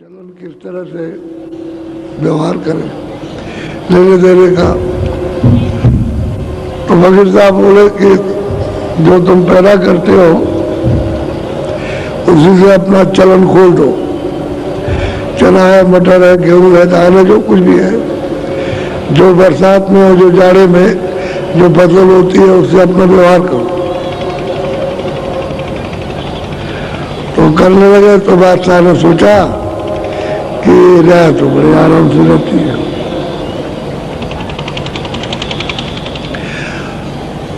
चलन किस तरह से व्यवहार करें लेने देने का। तो फकीर साहब बोले कि जो तुम पैदा करते हो उसी से अपना चलन खोल दो। चना है, मटर है, गेहूं है, धान है, जो कुछ भी है, जो बरसात में और जो जाड़े में जो फसल होती है उससे अपना व्यवहार करो। तो करने लगे तो बादशाह ने सोचा कि राय तो बड़े आराम से रहती है।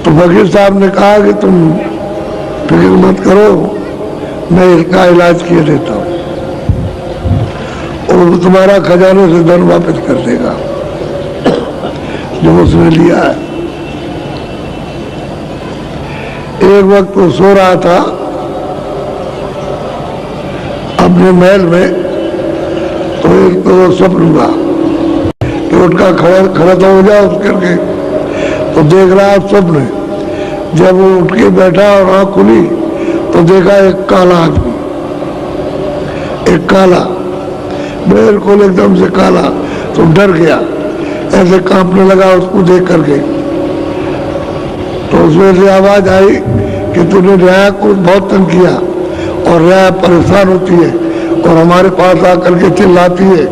तो फकीर साहब ने कहा कि तुम फिक्र मत करो, मैं इसका इलाज किए देता हूँ और तुम्हारा खजाने से धन वापस कर देगा जो उसने लिया है। एक वक्त वो सो रहा था अपने महल में, तो एक तो स्वप्न हुआ कि उठका खड़ा तो हो जाओ करके, तो देख रहा स्वप्न। जब वो उठ के बैठा और आँख खुली तो देखा एक काला आदमी, एक काला, बिल्कुल एकदम से काला। तो डर गया, ऐसे कांपने लगा उसको देख करके। तो उसमें से आवाज आई कि तूने रियाया को बहुत तंग किया और रियाया परेशान होती है और हमारे पास आकर के चिल्लाती है,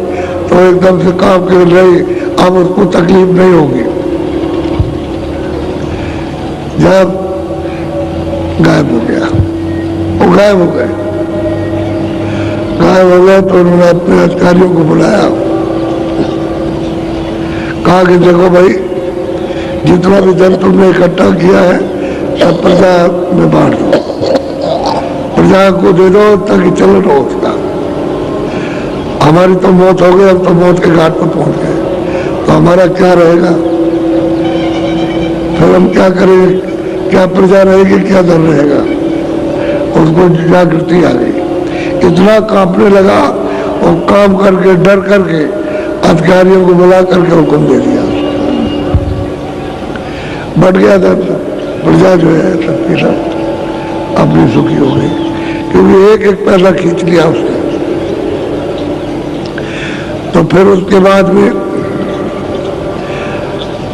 तो एकदम से कांप के रही, अब उसको तकलीफ नहीं होगी। जब गायब हो गया, वो गायब हो गए। गायब हो गए तो उन्होंने अपने अधिकारियों को बुलाया, कहा कि देखो भाई, जितना भी धन तुमने इकट्ठा किया है सब प्रजा में बांट दो, प्रजा को दे दो ताकि चलन हो उसका। हमारी तो मौत हो गई, अब तो मौत के घाट पर पहुंच गए, तो हमारा क्या रहेगा? फिर हम क्या करेंगे? क्या प्रजा रहेगी, क्या धन रहेगा? उसको जागृति आ गई, इतना कांपने लगा और काम करके डर करके अधिकारियों को बुला करके हुक्म दे दिया। बढ़ गया था प्रजा जो है सबकी सब अपनी सुखी हो गई, क्योंकि एक एक पैसा खींच लिया उसने। तो फिर उसके बाद में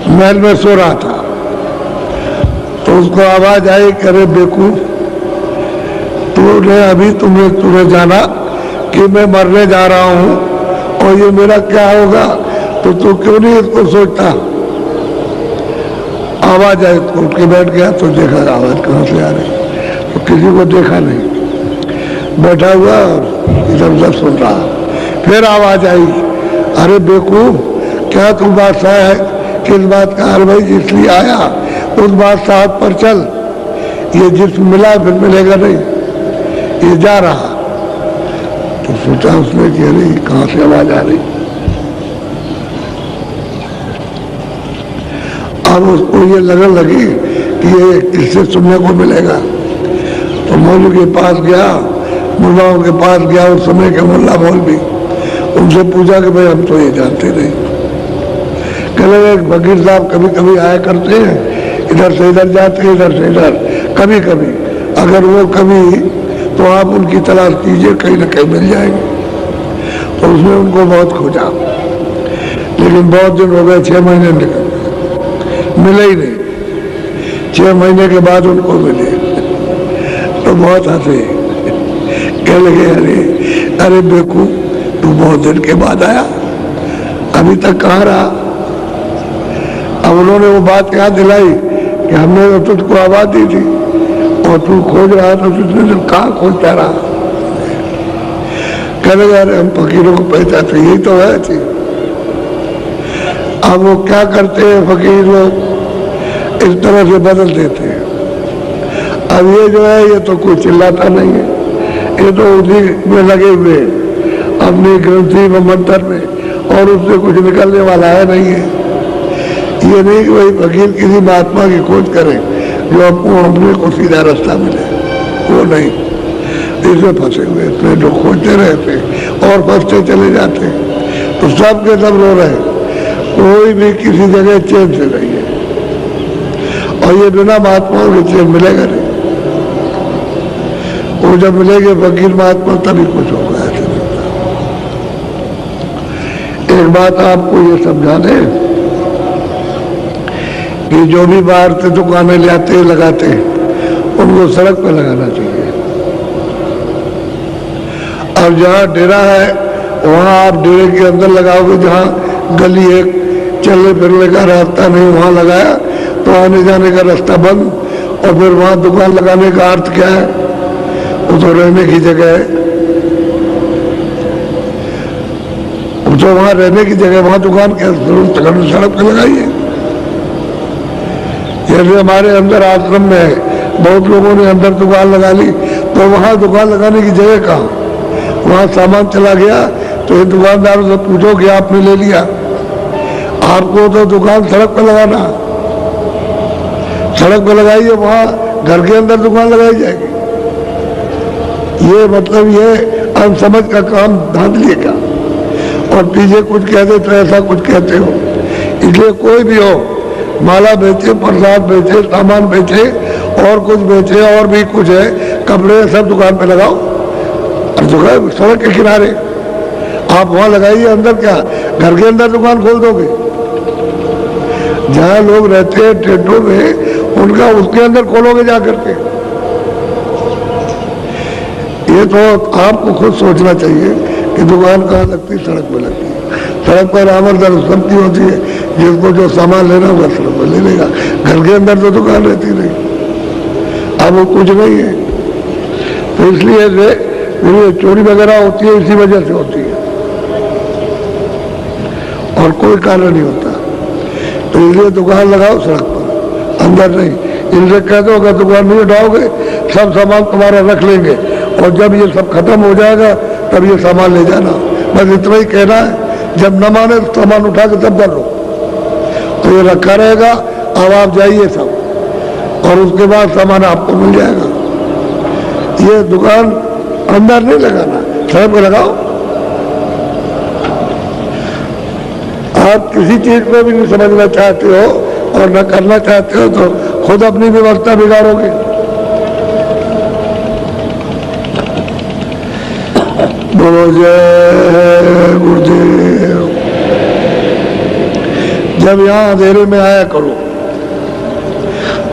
महल में सो रहा था तो उसको आवाज आई, करे बेवकूफ, तूने अभी तूने जाना कि मैं मरने जा रहा हूं और ये मेरा क्या होगा, तो तू क्यों नहीं इसको सोचता? आवाज आई तो उठ के बैठ गया, तो देखा आवाज कहां से आ रही, तो किसी को देखा नहीं, बैठा हुआ और इधर उधर सुन रहा। फिर आवाज आई, अरे बेवकूफ, क्या तू बादशाह है? किस बात का? अरे भाई इसलिए आया, उस बादशाह पर चल, ये जिसम मिला फिर मिलेगा नहीं, ये जा रहा। तो सोचा उसने कि अरे कहां से आवाज आ रही। अब उसको ये लगने लगी कि ये किससे सुनने को मिलेगा। तो मौलवी के पास गया, मुल्लाओं के पास गया, उस समय के मुल्ला मौलवी, उनसे पूछा कि भाई हम तो ये जानते नहीं। कहने फकीर साहब कभी कभी आया करते हैं, इधर से इधर जाते हैं, इधर से इधर, कभी कभी, अगर वो कभी, तो आप उनकी तलाश कीजिए, कहीं ना कहीं मिल जाएंगे। तो उसने उनको बहुत खोजा, लेकिन बहुत दिन हो गए, 6 महीने निकल मिले ही नहीं। 6 महीने के बाद उनको मिले तो बहुत हंसे, कह लगे अरे बेवकूफ, तू बहुत दिन के बाद आया, अभी तक कहाँ रहा? अब उन्होंने वो बात याद दिलाई कि हमने तो तुझको आवाज दी थी और तू खोज रहा था, तुझने दिन कहाँ खोजता रहा? कह लगे अरे हम फकीरों को पहचानते, यही तो है थी। अब वो क्या करते हैं फकीर लोग, इस तरह से बदल देते हैं। अब ये जो है ये तो कोई चिल्लाता नहीं है, ये तो उसी में लगे हुए अपनी ग्रंथि में, मंत्र में, और उससे कुछ निकलने वाला है नहीं है। ये नहीं कि वही फकीर किसी महात्मा की खोज करे जो आपको अपने को सीधा रास्ता मिले, वो नहीं। इसमें फंसे हुए इतने जो खोजते रहते और फंसते चले जाते, तो सब के सब रो रहे, कोई भी किसी जगह चैन से नहीं है। और ये बिना महात्माओं के चैन मिलेगा नहीं, वो जब मिलेंगे फकीर महात्मा तभी कुछ होगा। एक बात आपको ये समझा दें कि जो भी बाहर से दुकानें ले आते लगाते उनको सड़क पे लगाना चाहिए। और जहाँ डेरा है वहाँ आप डेरे के अंदर लगाओगे, जहाँ गली है चलने फिरने का रास्ता नहीं वहाँ लगाया तो आने जाने का रास्ता बंद, और फिर वहाँ दुकान लगाने का अर्थ क्या है? वो तो रहने की जगह है, तो वहाँ रहने की जगह वहाँ दुकान के सड़क पे लगाइए। जैसे हमारे अंदर आश्रम में है, बहुत लोगों ने अंदर दुकान लगा ली, तो वहाँ दुकान लगाने की जगह कहाँ? वहाँ सामान चला गया तो ये दुकानदारों से पूछो कि आपने ले लिया। आपको तो दुकान सड़क पर लगाना, सड़क पर लगाइए, वहाँ घर के अंदर दुकान लगाई जाएगी। ये मतलब ये अनसमझ का काम धांधली का, और पीछे कुछ कहते तो ऐसा कुछ कहते हो। इसलिए कोई भी हो, माला बेचे, प्रसाद बेचे, सामान बेचे, और कुछ बेचे, और भी कुछ है, कपड़े सब दुकान पे लगाओ, और दुकान सड़क के किनारे आप वहां लगाइए। अंदर क्या घर के अंदर दुकान खोल दोगे? जहाँ लोग रहते हैं टेंटों में, उनका उसके अंदर खोलोगे जा करके? ये तो आपको खुद सोचना चाहिए कि दुकान कहाँ लगती है? सड़क पर लगती है। सड़क पर आमदन सबकी होती है, जिसको जो सामान लेना होगा सड़क पर ले लेगा। घर के अंदर तो दुकान रहती नहीं, अब वो कुछ नहीं है। तो इसलिए ये चोरी वगैरह होती है, इसी वजह से होती है, और कोई कारण नहीं होता। तो इसलिए दुकान लगाओ सड़क पर, अंदर नहीं। इनसे कह दो अगर दुकान नहीं उठाओगे सब सामान तुम्हारा रख लेंगे, और जब ये सब खत्म हो जाएगा तब ये सामान ले जाना। बस इतना ही कहना है। जब न माने तो सामान उठा के तब कर लो, तो ये रखा रहेगा। अब आप जाइए सब, और उसके बाद सामान आपको मिल जाएगा। ये दुकान अंदर नहीं लगाना, सड़क पे लगाओ। आप किसी चीज को भी नहीं समझना चाहते हो और न करना चाहते हो तो खुद अपनी व्यवस्था बिगाड़ोगे। बोलो जय गुरुदेव। जब यहाँ अंधेरे में आया करो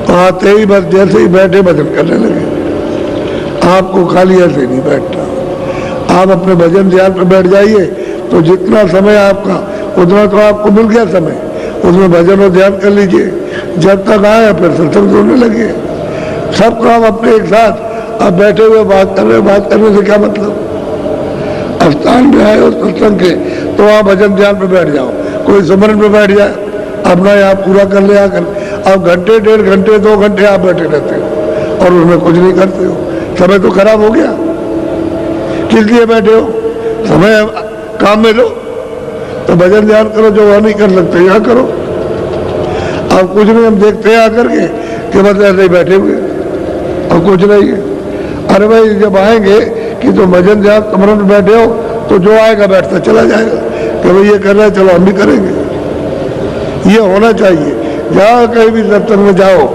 तो आते ही बस जैसे ही बैठे भजन करने लगे। आपको खाली ऐसे नहीं बैठना, आप अपने भजन ध्यान पर बैठ जाइए तो जितना समय आपका उतना तो आपको मिल गया समय, उसमें भजन और ध्यान कर लीजिए। जब तक आए फिर सत्संग सुनने लगे। सब काम अपने एक साथ, अब बैठे हुए बात कर रहे, बात करने से क्या मतलब? स्थान में आए हो सत्संग के तो आप भजन ध्यान पे बैठ जाओ, कोई सुमरन पे बैठ जाए, अपना यहाँ पूरा कर ले आकर। अब घंटे, डेढ़ घंटे, 2 घंटे आप बैठे रहते हो और उसमें कुछ नहीं करते हो। समय तो खराब हो गया। किस लिए बैठे हो? समय काम में लो, तो भजन ध्यान करो। जो वह नहीं कर सकते यहाँ करो। अब कुछ नहीं, हम देखते हैं आकर के कि बस ऐसे ही बैठे हुए और कुछ नहीं है। अरे भाई जब आएंगे कि तो भजन ध्यान कमरों में बैठे हो तो जो आएगा बैठता चला जाएगा कि भाई ये कर रहे हैं चलो हम भी करेंगे। ये होना चाहिए। जाओ कहीं भी सत्संग में जाओ,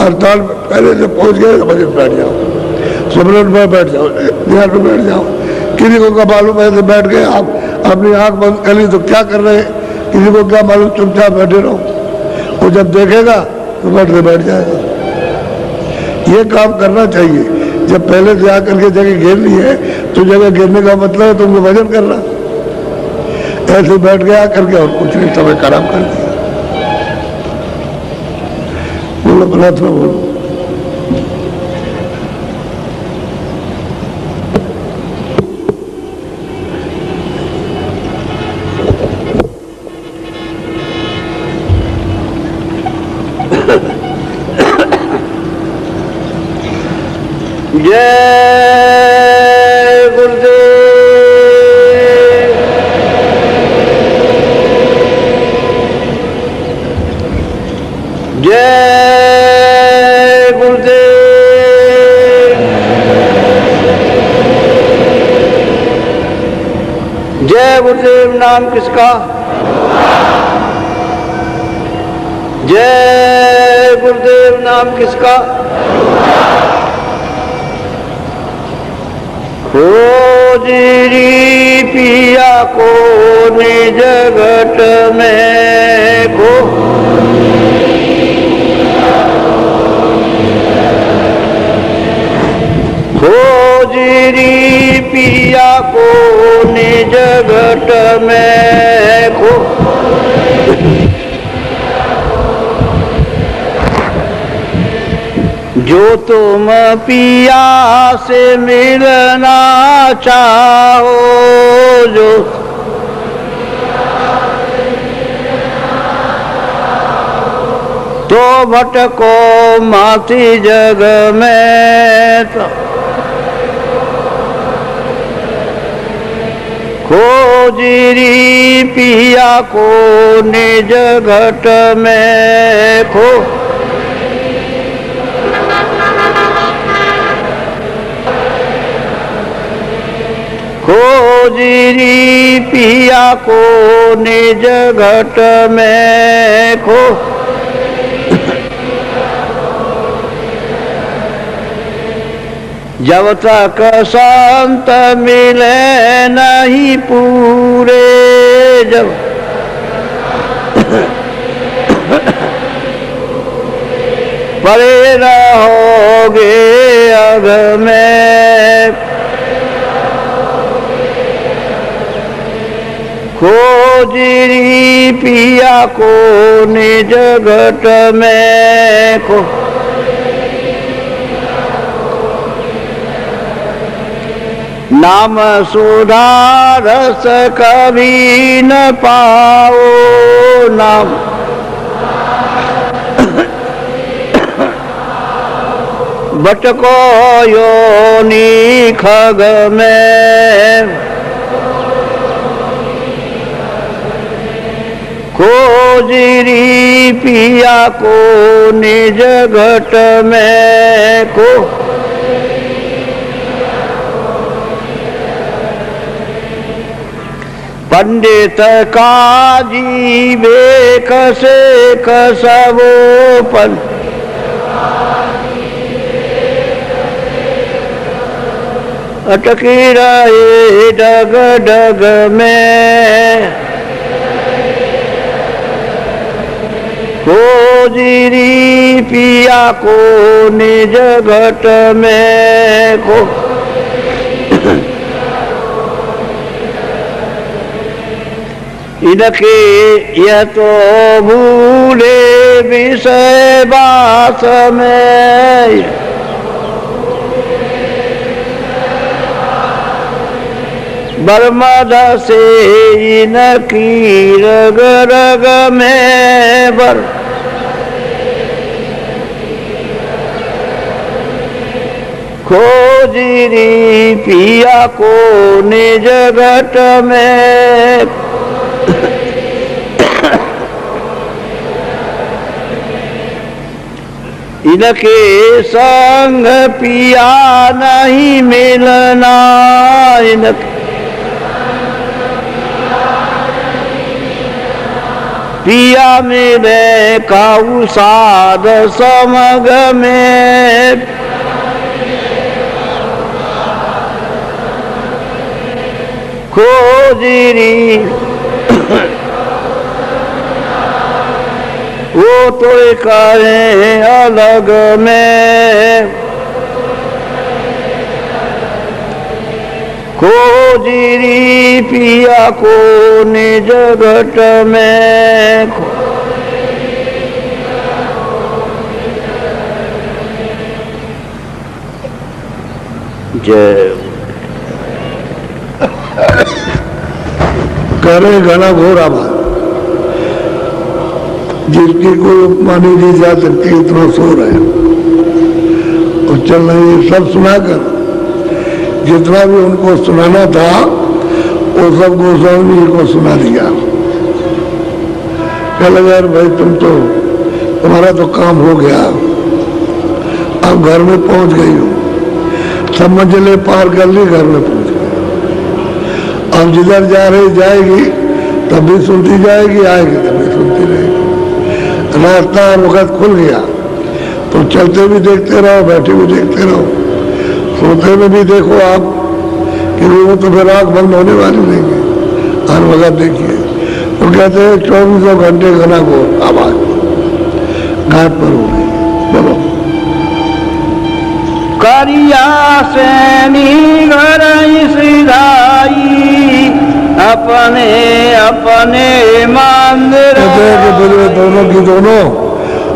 अर्थात पहले से पहुंच गए तो भजन बैठ जाओ, सुमरन में बैठ जाओ, ध्यान में बैठ जाओ। किसी को क्या मालूम ऐसे बैठ गए, आप अपनी आंख बंद कर ली तो क्या कर रहे हैं, किसी को क्या मालूम, चुपचाप बैठे रहो। वो जब देखेगा तो बैठ जाएगा। ये काम करना चाहिए। जब पहले से आकर के जगह घेर ली है तो जगह घेरने का मतलब है तुमको भजन करना। ऐसे बैठ गया करके और कुछ नहीं, समय खराब कर दिया। बोलो बना था बोलो। जय गुरुदेव। जय गुरुदेव। जय गुरुदेव नाम किसका? जय गुरुदेव नाम किसका? ओ खोजरी पिया को निज घट में खो। खोजरी पिया को निज घट में खो। जो तुम पिया से मिलना चाहो, जो तो भटको माती जग में। तो खोजरी पिया को निज घट में खो। खोजरी पिया को निज घट में खो। जब तक संत मिले नहीं पूरे, जब परे रहोगे अघ में। खोजरी पिया को निज घट में खो। नाम सुधा रस कभी न पाओ, नाम भटको योनि खग में। खोजरी पिया को निज घट में खो। पंडित काजी बेख से कसवो पन। अटकी रहे डग डग में। खोजरी पिया को निज घट में खो। इनके यह तो भूले विषय बात में। बर्मद से इनकी रग रग में बर। खोजरी पिया को निज घट में। इनके संग पिया नहीं मिलना, इनके पिया मिले काऊ साध समग में। खोजरी वो तो करें अलग में। खोजरी पिया को निज घट में खो। जय करे घना घोर आभार, जिसकी कोई उपमा नहीं दी जा सकती, इतना शोर है। और चल रही सब सुनाकर जितना भी उनको सुनाना था वो सब गोस्वामी जी को सुना दिया। कह लगा यार भाई तुम्हारा तो काम हो गया, अब घर में पहुंच गई हो, सब मंजिलें पार कर ली, घर में पहुंच गई। अब जिधर जा रही जाएगी तब भी सुनती जाएगी, आएगी तब भी सुनती रहेगी। रास्ता और वक्त खुल गया तो चलते भी देखते रहो, बैठे भी देखते रहो, सोते में भी देखो आप कि वो तो फिर आँख बंद होने वाली नहीं है, हर वक्त देखिए। वो कहते हैं 24 घंटे घना को आवाज घाट पर हो रही है। बोलो। करिया सैनी घर सिधाई अपने अपने मंदिर। कहते हैं कि फिर वे दोनों की दोनों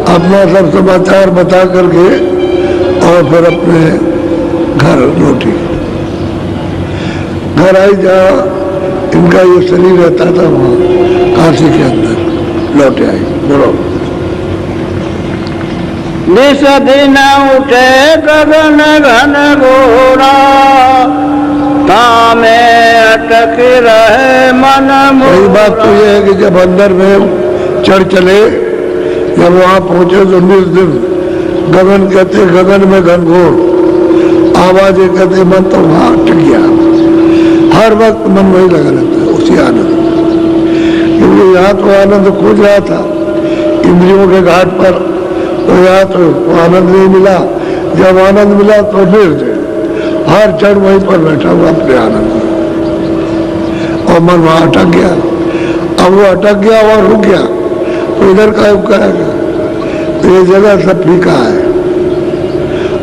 अपना सब समाचार बता करके और फिर अपने घर लौटी। घर आई जहाँ इनका ये शरीर रहता था, वहाँ काशी के अंदर लौटे आई। बोलो। निस दिन उठे गगन घन घोरा तामे अटक रहे मन मोरा। वही बात तो ये है कि जब अंदर में चढ़ चले, जब वहाँ पहुंचे तो निस दिन गगन कहते, गगन में घनघोर आवाजें कहते, मन तो वहाँ अटक गया। हर वक्त मन वही लगा रहता है, उसी आनंद। क्योंकि यहाँ तो आनंद खोज रहा था इंद्रियों के घाट पर, तो यहाँ तो आनंद नहीं मिला। जब आनंद मिला तो फिर हर क्षण वहीं पर बैठा हुआ अपने आनंद में, और मन वहाँ अटक गया। अब वो अटक गया और रुक गया, तो इधर का करेगा। तो ये जगह सब फीका है,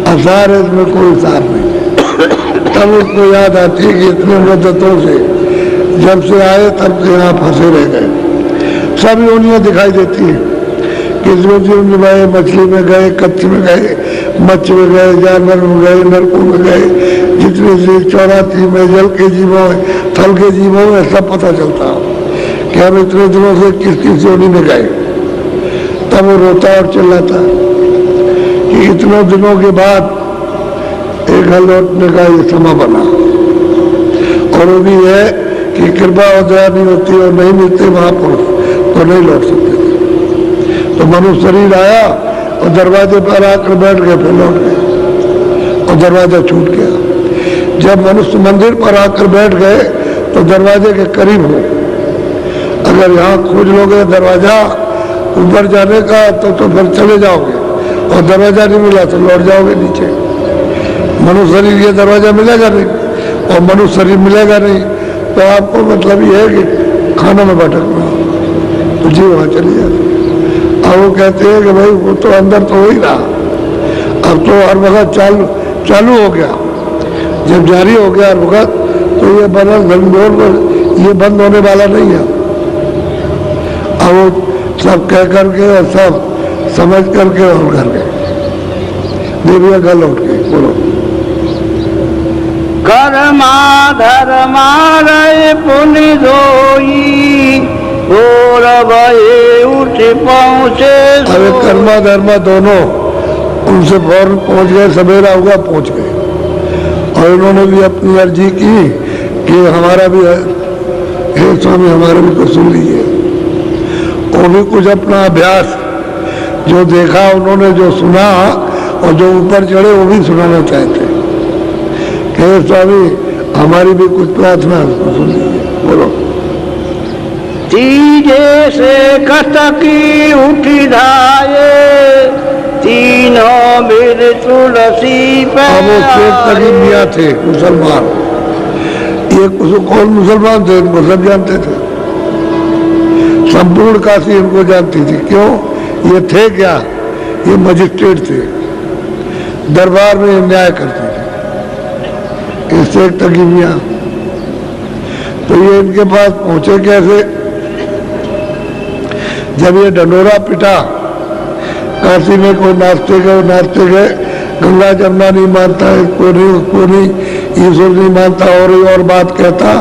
आसार है, इसमें कोई सार नहीं। तब उसको याद आती है कि इतने मुद्दतों से जब से आए तब से यहाँ फंसे रह गए। सब योनियाँ दिखाई देती हैं, किसी जीवन में गए, मछली में गए, कच्छ में गए, मच्छ में गए, जानवर में गए, नरकों में गए, जितने जीव 84 में, जल के जीवों में, थल के जीवों में, सब पता चलता कि हम इतने दिनों से किस किस योनि में गए। तब वो रोता और चिल्लाता कि इतने दिनों के बाद एक हल लौटने का ये समय बना। और वो भी है कि कृपा और दया नहीं होती और नहीं मिलते महापुरुष तो नहीं लौट सकते। तो मनुष्य शरीर आया और दरवाजे पर आकर बैठ गए, फिर लौट गए और दरवाजा छूट गया। जब मनुष्य मंदिर पर आकर बैठ गए तो दरवाजे के करीब हो। अगर यहाँ खोज लोगे दरवाजा ऊपर जाने का तो फिर चले जाओगे, और दरवाजा नहीं मिला तो लौट जाओगे नीचे। मनुष्य शरीर ये दरवाजा मिलेगा नहीं, और मनुष्य शरीर मिलेगा नहीं, तो आपको मतलब ये है कि खाना में भटकना, तो जी वहाँ चली जाती। अब वो कहते हैं कि भाई वो तो अंदर तो हो ही रहा, अब तो हर वक्त चालू हो गया। जब जारी हो गया हर वक्त, तो ये बनल घनघोर ये बंद होने वाला नहीं है। अब वो सब कह करके और सब समझ करके और घर गए, देविया घर लौट गई। बोलो। कर्मा धर्मा रहे पुनि धोई और भये उठ पहुँचे। अरे कर्मा धर्मा दोनों उनसे फौरन पहुंच गए, सवेरा हुआ पहुंच गए। और उन्होंने भी अपनी अर्जी की कि हमारा भी हे स्वामी हमारा भी कुछ सुन लीजिए। वो भी कुछ अपना अभ्यास जो देखा उन्होंने, जो सुना और जो ऊपर चढ़े वो भी सुनाना चाहते कि हे स्वामी हमारी भी कुछ प्रार्थना सुन लीजिए। बोलो। तीजे से कटकी उठी धाये तीनों बिर तुलसी पे। अब वो शेख मियाँ थे मुसलमान, ये कौन मुसलमान थे इनको सब जानते थे, संपूर्ण काशी इनको जानती थी। क्यों? ये थे क्या? ये मजिस्ट्रेट थे, दरबार में न्याय करते थे। ये शेख मियाँ, तो ये इनके पास पहुंचे कैसे? जब ये ढंडोरा पिटा काशी में, कोई नाचते गए, गंगा जमुना नहीं मानता, इसको नहीं, ईश्वर नहीं मानता, और बात कहता,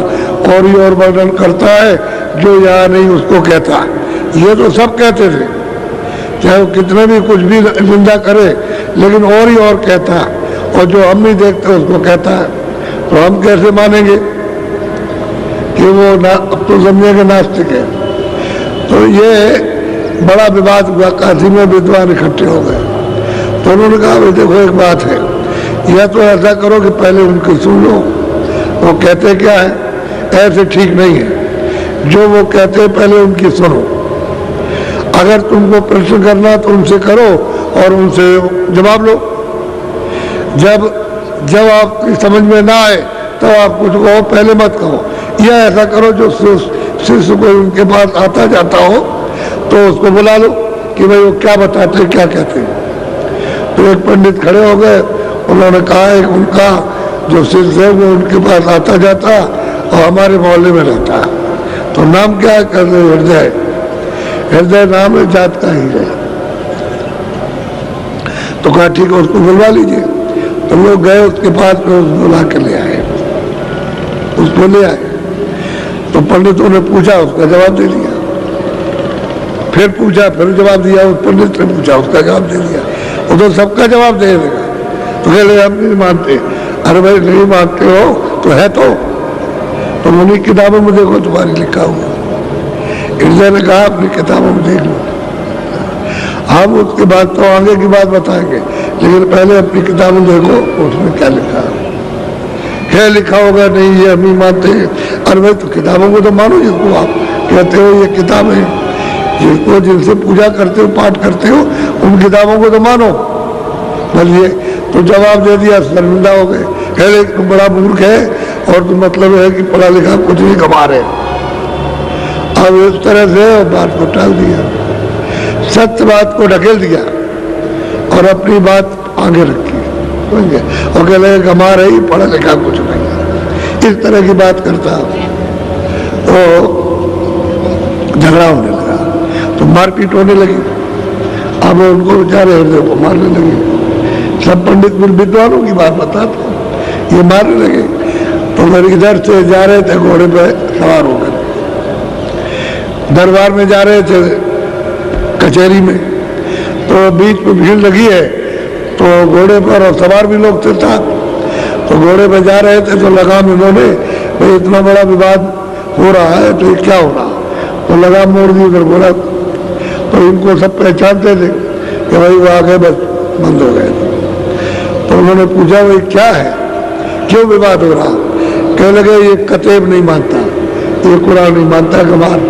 और वर्णन करता है जो यहाँ नहीं उसको कहता। ये तो सब कहते थे, चाहे वो कितने भी कुछ भी निंदा करे, लेकिन और कहता, और जो हम नहीं देखते उसको कहता है। तो हम कैसे मानेंगे कि वो अब तो समझेंगे नास्तिक है। तो ये बड़ा विवाद हुआ, काशी में विद्वान इकट्ठे हो गए। तो उन्होंने कहा भाई देखो एक बात है, या तो ऐसा करो कि पहले उनकी सुन लो वो कहते क्या है, ऐसे ठीक नहीं है। जो वो कहते हैं पहले उनकी सुनो। अगर तुमको प्रश्न करना तो उनसे करो और उनसे जवाब लो। जब आपकी समझ में ना आए तो आप कुछ कहो, पहले मत कहो। या ऐसा करो जो शिष्य कोई उनके पास आता जाता हो तो उसको बुला लो कि भाई वो क्या बताते हैं, क्या कहते हैं। तो एक पंडित खड़े हो गए, उन्होंने कहा एक उनका जो शिष्य है वो उनके पास आता जाता और हमारे मोहल्ले में रहता है, तो नाम क्या है? कहते हृदय। हृदय नाम है, जात का ही है। तो कहा ठीक है, उसको बुलवा लीजिए। तो लोग गए उसके पास में, उसको बुला के ले आए, उसको ले आए। तो पंडितों ने पूछा, उसका जवाब दे दिया। फिर पूछा, फिर जवाब दिया। उस पंडित ने पूछा, उसका जवाब दे दिया। वो तो सबका जवाब दे देगा। तो कह रहे हम नहीं मानते। अरे भाई नहीं मानते हो तो है तो उन्हीं किताबों में देखो तुम्हारी लिखा हुआ। हृदय ने कहा अपनी किताबों में देख लो, हम उसके बाद तो आगे की बात बताएंगे, लेकिन पहले अपनी किताबें देखो उसमें क्या लिखा है। क्या लिखा होगा? नहीं ये हम ही मानते हैं। अरे भाई तो किताबों को तो मानो, जिसको आप कहते हो ये किताबें, जिसको जिनसे पूजा करते हो, पाठ करते हो, उन किताबों को तो मानो। बोलिए, तो जवाब दे दिया, शर्मिंदा हो गए। कह रहे तुम बड़ा मूर्ख है और तुम मतलब है कि पढ़ा लिखा कुछ नहीं कमा रहे। अब इस तरह से बात को टाल दिया, सत्य बात को ढकेल दिया और अपनी बात आगे रखी, समझे? और कह रहे कमा रही, पढ़ा लिखा कुछ नहीं। इस तरह की बात करता तो झगड़ा होने लगा, तो मारपीट होने लगी। अब उनको बेचारे हृदय को मारने लगे। सब पंडित विद्वानों की बात बताते, ये मारने लगे। तो फिर इधर से जा रहे थे घोड़े पे सवार होकर, दरबार में जा रहे थे कचहरी में, तो बीच में भीड़ लगी है, तो घोड़े पर और सवार भी लोग थे साथ। तो घोड़े पे जा रहे थे तो लगाम इन्होंने, भाई इतना बड़ा विवाद हो रहा है तो ये क्या हो रहा, तो लगाम मोड़ दी उधर घोड़ा। तो इनको सब पहचानते थे कि भाई वो आगे बस बंद हो गए। तो उन्होंने पूछा भाई क्या है, क्यों विवाद हो रहा? कह लगे ये कतेब नहीं मानता, ये कुरान नहीं मानता, गमार।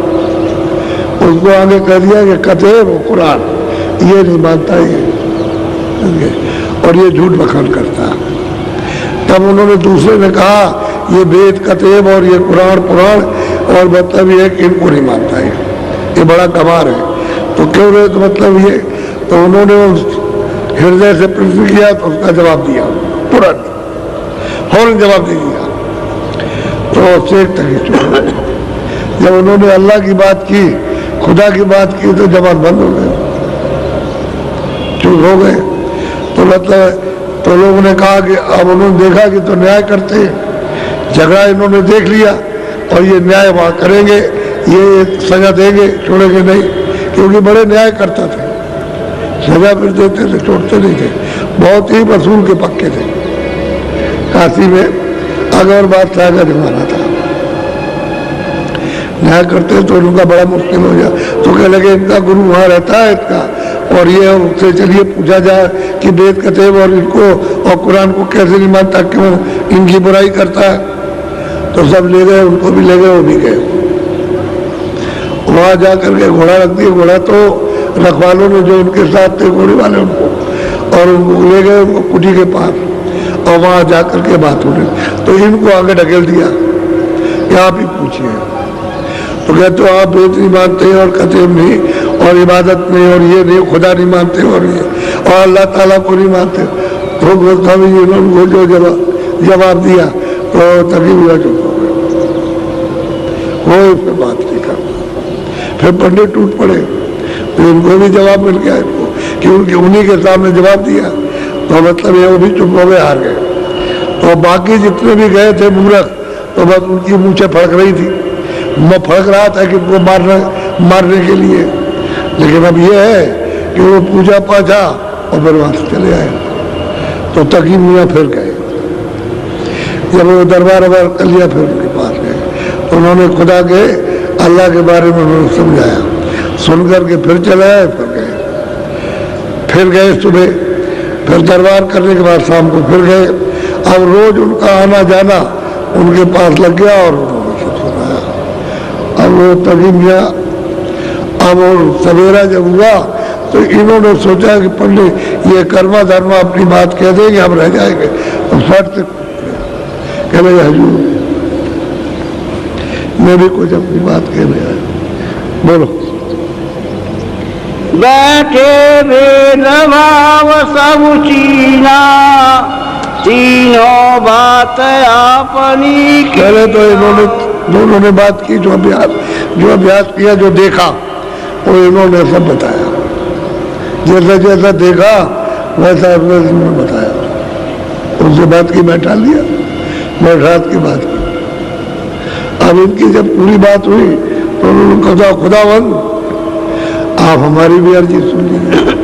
उसको आगे कह दिया कि कतेब और कुरान ये नहीं मानता ये, और ये झूठ बखान करता। तब उन्होंने दूसरे ने कहा ये वेद कतेब और ये कुरान पुराण, और मतलब ये कि इनको नहीं मानता है, ये बड़ा गमार है। तो क्यों रहे? तो मतलब ये। तो उन्होंने हृदय से प्रश्न किया तो उसका जवाब दिया, तुरंत फौरन जवाब दे दिया। तो शेख तक जब उन्होंने अल्लाह की बात की, खुदा की बात की, तो जवाब बंद हो गए, चुप हो गए। तो मतलब तो लोगों ने कहा कि अब उन्होंने देखा कि तो न्याय करते हैं, झगड़ा इन्होंने देख लिया और ये न्याय वहाँ करेंगे, ये सजा देंगे, छोड़ेंगे नहीं, क्योंकि बड़े न्याय करता थे, सजा फिर देते थे, छोड़ते नहीं थे, बहुत ही वसूल के पक्के थे। काशी में अकबर बादशाह का जमाना था, न्याय करते तो उनका बड़ा मुश्किल हो गया। तो कह लगे इनका गुरु वहाँ रहता है इसका, और ये उससे चलिए पूछा जाए कि वेद कतेब और इनको और कुरान को कैसे नहीं मानता, क्यों इनकी बुराई करता है। तो सब ले गए, उनको भी ले गए, वो भी गए। वहाँ जाकर के घोड़ा रख दिया, घोड़ा तो रखवालों ने जो उनके साथ थे घोड़े वाले उनको, और उनको ले गए उनको कुटी के पास, और वहाँ जाकर के बात होने। तो इनको आगे ढकेल दिया कि आप ही पूछिए। तो कहते हो आप वेद नहीं मानते और कतेब नहीं और इबादत नहीं और ये नहीं, खुदा नहीं मानते और ये और अल्लाह ताला को नहीं मानते। तो गोस्वामी जी ने जो जवाब दिया तो तभी हुआ चुप हो गए, वो इस पर बात नहीं करता। फिर पंडित टूट पड़े, तो इनको भी जवाब मिल गया इनको, क्योंकि उन्हीं के सामने जवाब दिया। तो मतलब ये वो भी चुप हो गए, हार गए। तो बाकी जितने भी गए थे मूर्ख, तो बस उनकी मूछें फड़क रही थी, मैं फड़क रहा था कि उनको मारने के लिए। लेकिन अब ये है कि वो पूजा पाछा और फिर वहाँ से चले आए। तो तकी मियाँ फिर गए, जब वो दरबार कर लिया फिर उनके पास गए, तो उन्होंने खुदा के अल्लाह के बारे में उन्होंने समझाया, सुन करके फिर चले आए, फिर गए सुबह, फिर दरबार करने के बाद शाम को फिर गए। अब रोज उनका आना जाना उनके पास लग गया और उन्होंने सब सुनाया। अब वो तभी मियाँ, अब सवेरा जब हुआ तो इन्होंने सोचा कि पंडित ये कर्मा धर्मा अपनी बात कह देंगे, हम रह जाएंगे। तो फट कह रहे हजूर मैं भी कुछ अपनी बात कहने आया, बोलो। बैठे भेदभाव सब चीना, तीनों बात अपनी की। पहले तो इन्होंने दोनों ने बात की, जो अभ्यास किया, जो देखा वो इन्होंने सब बताया। जैसा जैसा देखा वैसा इन्होंने बताया। उनसे बात की, बैठा लिया, बैठात की बात की। अब इनकी जब पूरी बात हुई तो उन्होंने कहा खुदावंद आप हमारी भी अर्जी सुन लीजिए।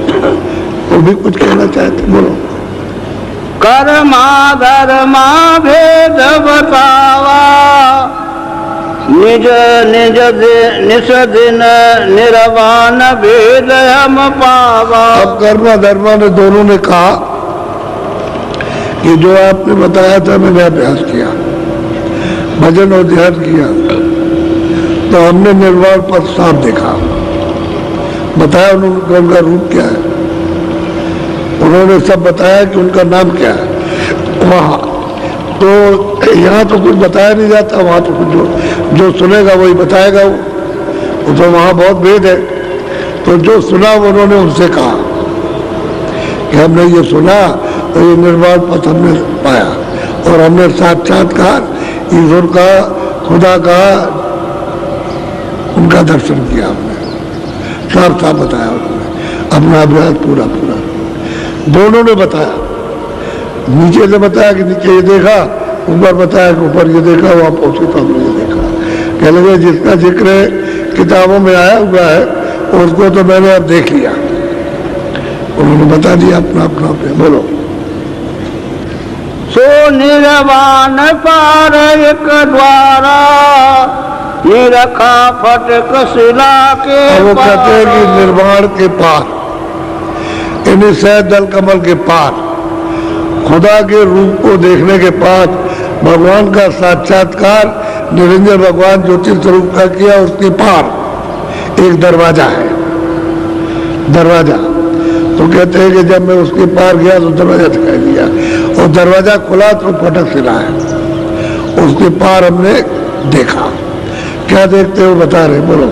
वो भी कुछ कहना चाहते, बोलो। कर्मा धर्मा भेद बतावा, निज निज निस दिन निर्वाण भेद हम पावा। अब कर्मा धर्मा ने दोनों ने कहा कि जो आपने बताया था मैंने अभ्यास किया, भजन और ध्यान किया, तो हमने निर्वाण पद साफ देखा। बताया उन्होंने उनका रूप क्या है, उन्होंने सब बताया कि उनका नाम क्या है। वहाँ तो यहाँ तो कुछ बताया नहीं जाता, वहाँ तो कुछ जो सुनेगा वही बताएगा। वो तो वहाँ बहुत भेद है। तो जो सुना उन्होंने उनसे कहा कि हमने ये सुना तो ये निर्वाण पथ हमने पाया और हमने साक्षात्कार ईश्वर का, खुदा का, उनका दर्शन किया। हमने साफ साफ बताया, उन्होंने अपना अभ्यास पूरा पूरा दोनों ने बताया। नीचे से बताया कि नीचे ये देखा, ऊपर बताया कि ऊपर ये देखा, वहाँ पहुंचे तो हमने ये देखा। कह लगे जिसका जिक्र किताबों में आया हुआ है उसको तो मैंने अब देख लिया। उन्होंने बता दिया अपना अपना पे, बोलो। सो निर्वाण पार एक द्वारा, निरखा फटक शिला के वो कहते हैं कि निर्वाण के पार, यानी सैद दल कमल के पार, खुदा के रूप को देखने के बाद भगवान का साक्षात्कार निरंजन भगवान ज्योति स्वरूप का किया, उसके पार एक दरवाजा है। दरवाजा तो कहते हैं कि जब मैं उसके पार गया तो दरवाजा दिखाई दिया और दरवाजा खुला तो फटक सिला है, उसके पार हमने देखा। क्या देखते हो बता रहे, बोलो।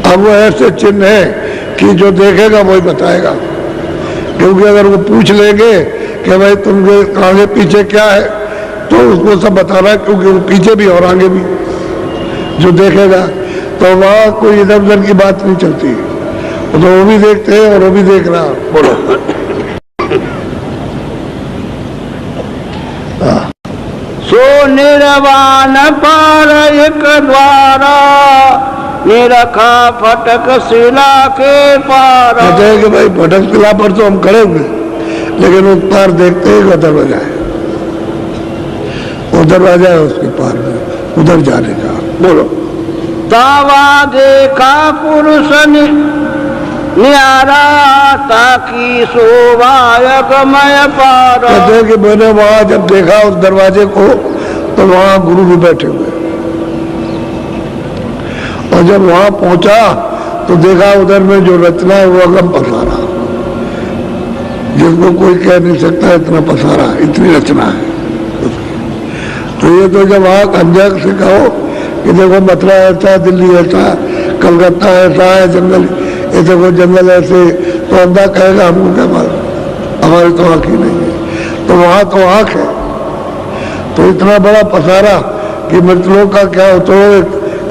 अब वो ऐसे चिन्ह है कि जो देखेगा वही बताएगा, क्योंकि अगर वो पूछ लेंगे कि भाई तुमके आगे पीछे क्या है तो उसको सब बताना, क्योंकि वो पीछे भी और आगे भी जो देखेगा। तो वहाँ कोई इधर उधर की बात नहीं चलती, तो वो भी देखते हैं और वो भी देख रहा। बोलो। सो निर्वाण पार एक द्वारा, निरखा फटक शिला के पार। कहते हैं कि भाई फटक शिला पर तो हम खड़े हुए, लेकिन उस पार देखते हैं वो दरवाजा है, वो दरवाजा है उसके पार में, उधर जाने का। बोलो। तावा देखा पुरुष न्यारा, ताकि शोभायगमय पार। कहते हैं कि मैंने वहां जब देखा उस दरवाजे को तो वहां गुरु भी बैठे हुए, और जब वहां पहुंचा तो देखा उधर में जो रचना है वो अगम पसारा, जिसको कोई कह नहीं सकता इतना पसारा, इतनी रचना है। तो ये तो जब आप अंजक से कहो कि देखो मथुरा ऐसा, दिल्ली ऐसा, कलकत्ता ऐसा है, जंगल ऐसे, कोई जंगल ऐसे, तो अंधा कहेगा हमको क्या मालूम, हमारी तो आँख ही नहीं है। तो वहाँ तो आँख है। तो इतना बड़ा पसारा कि मृतलोक का क्या हो तो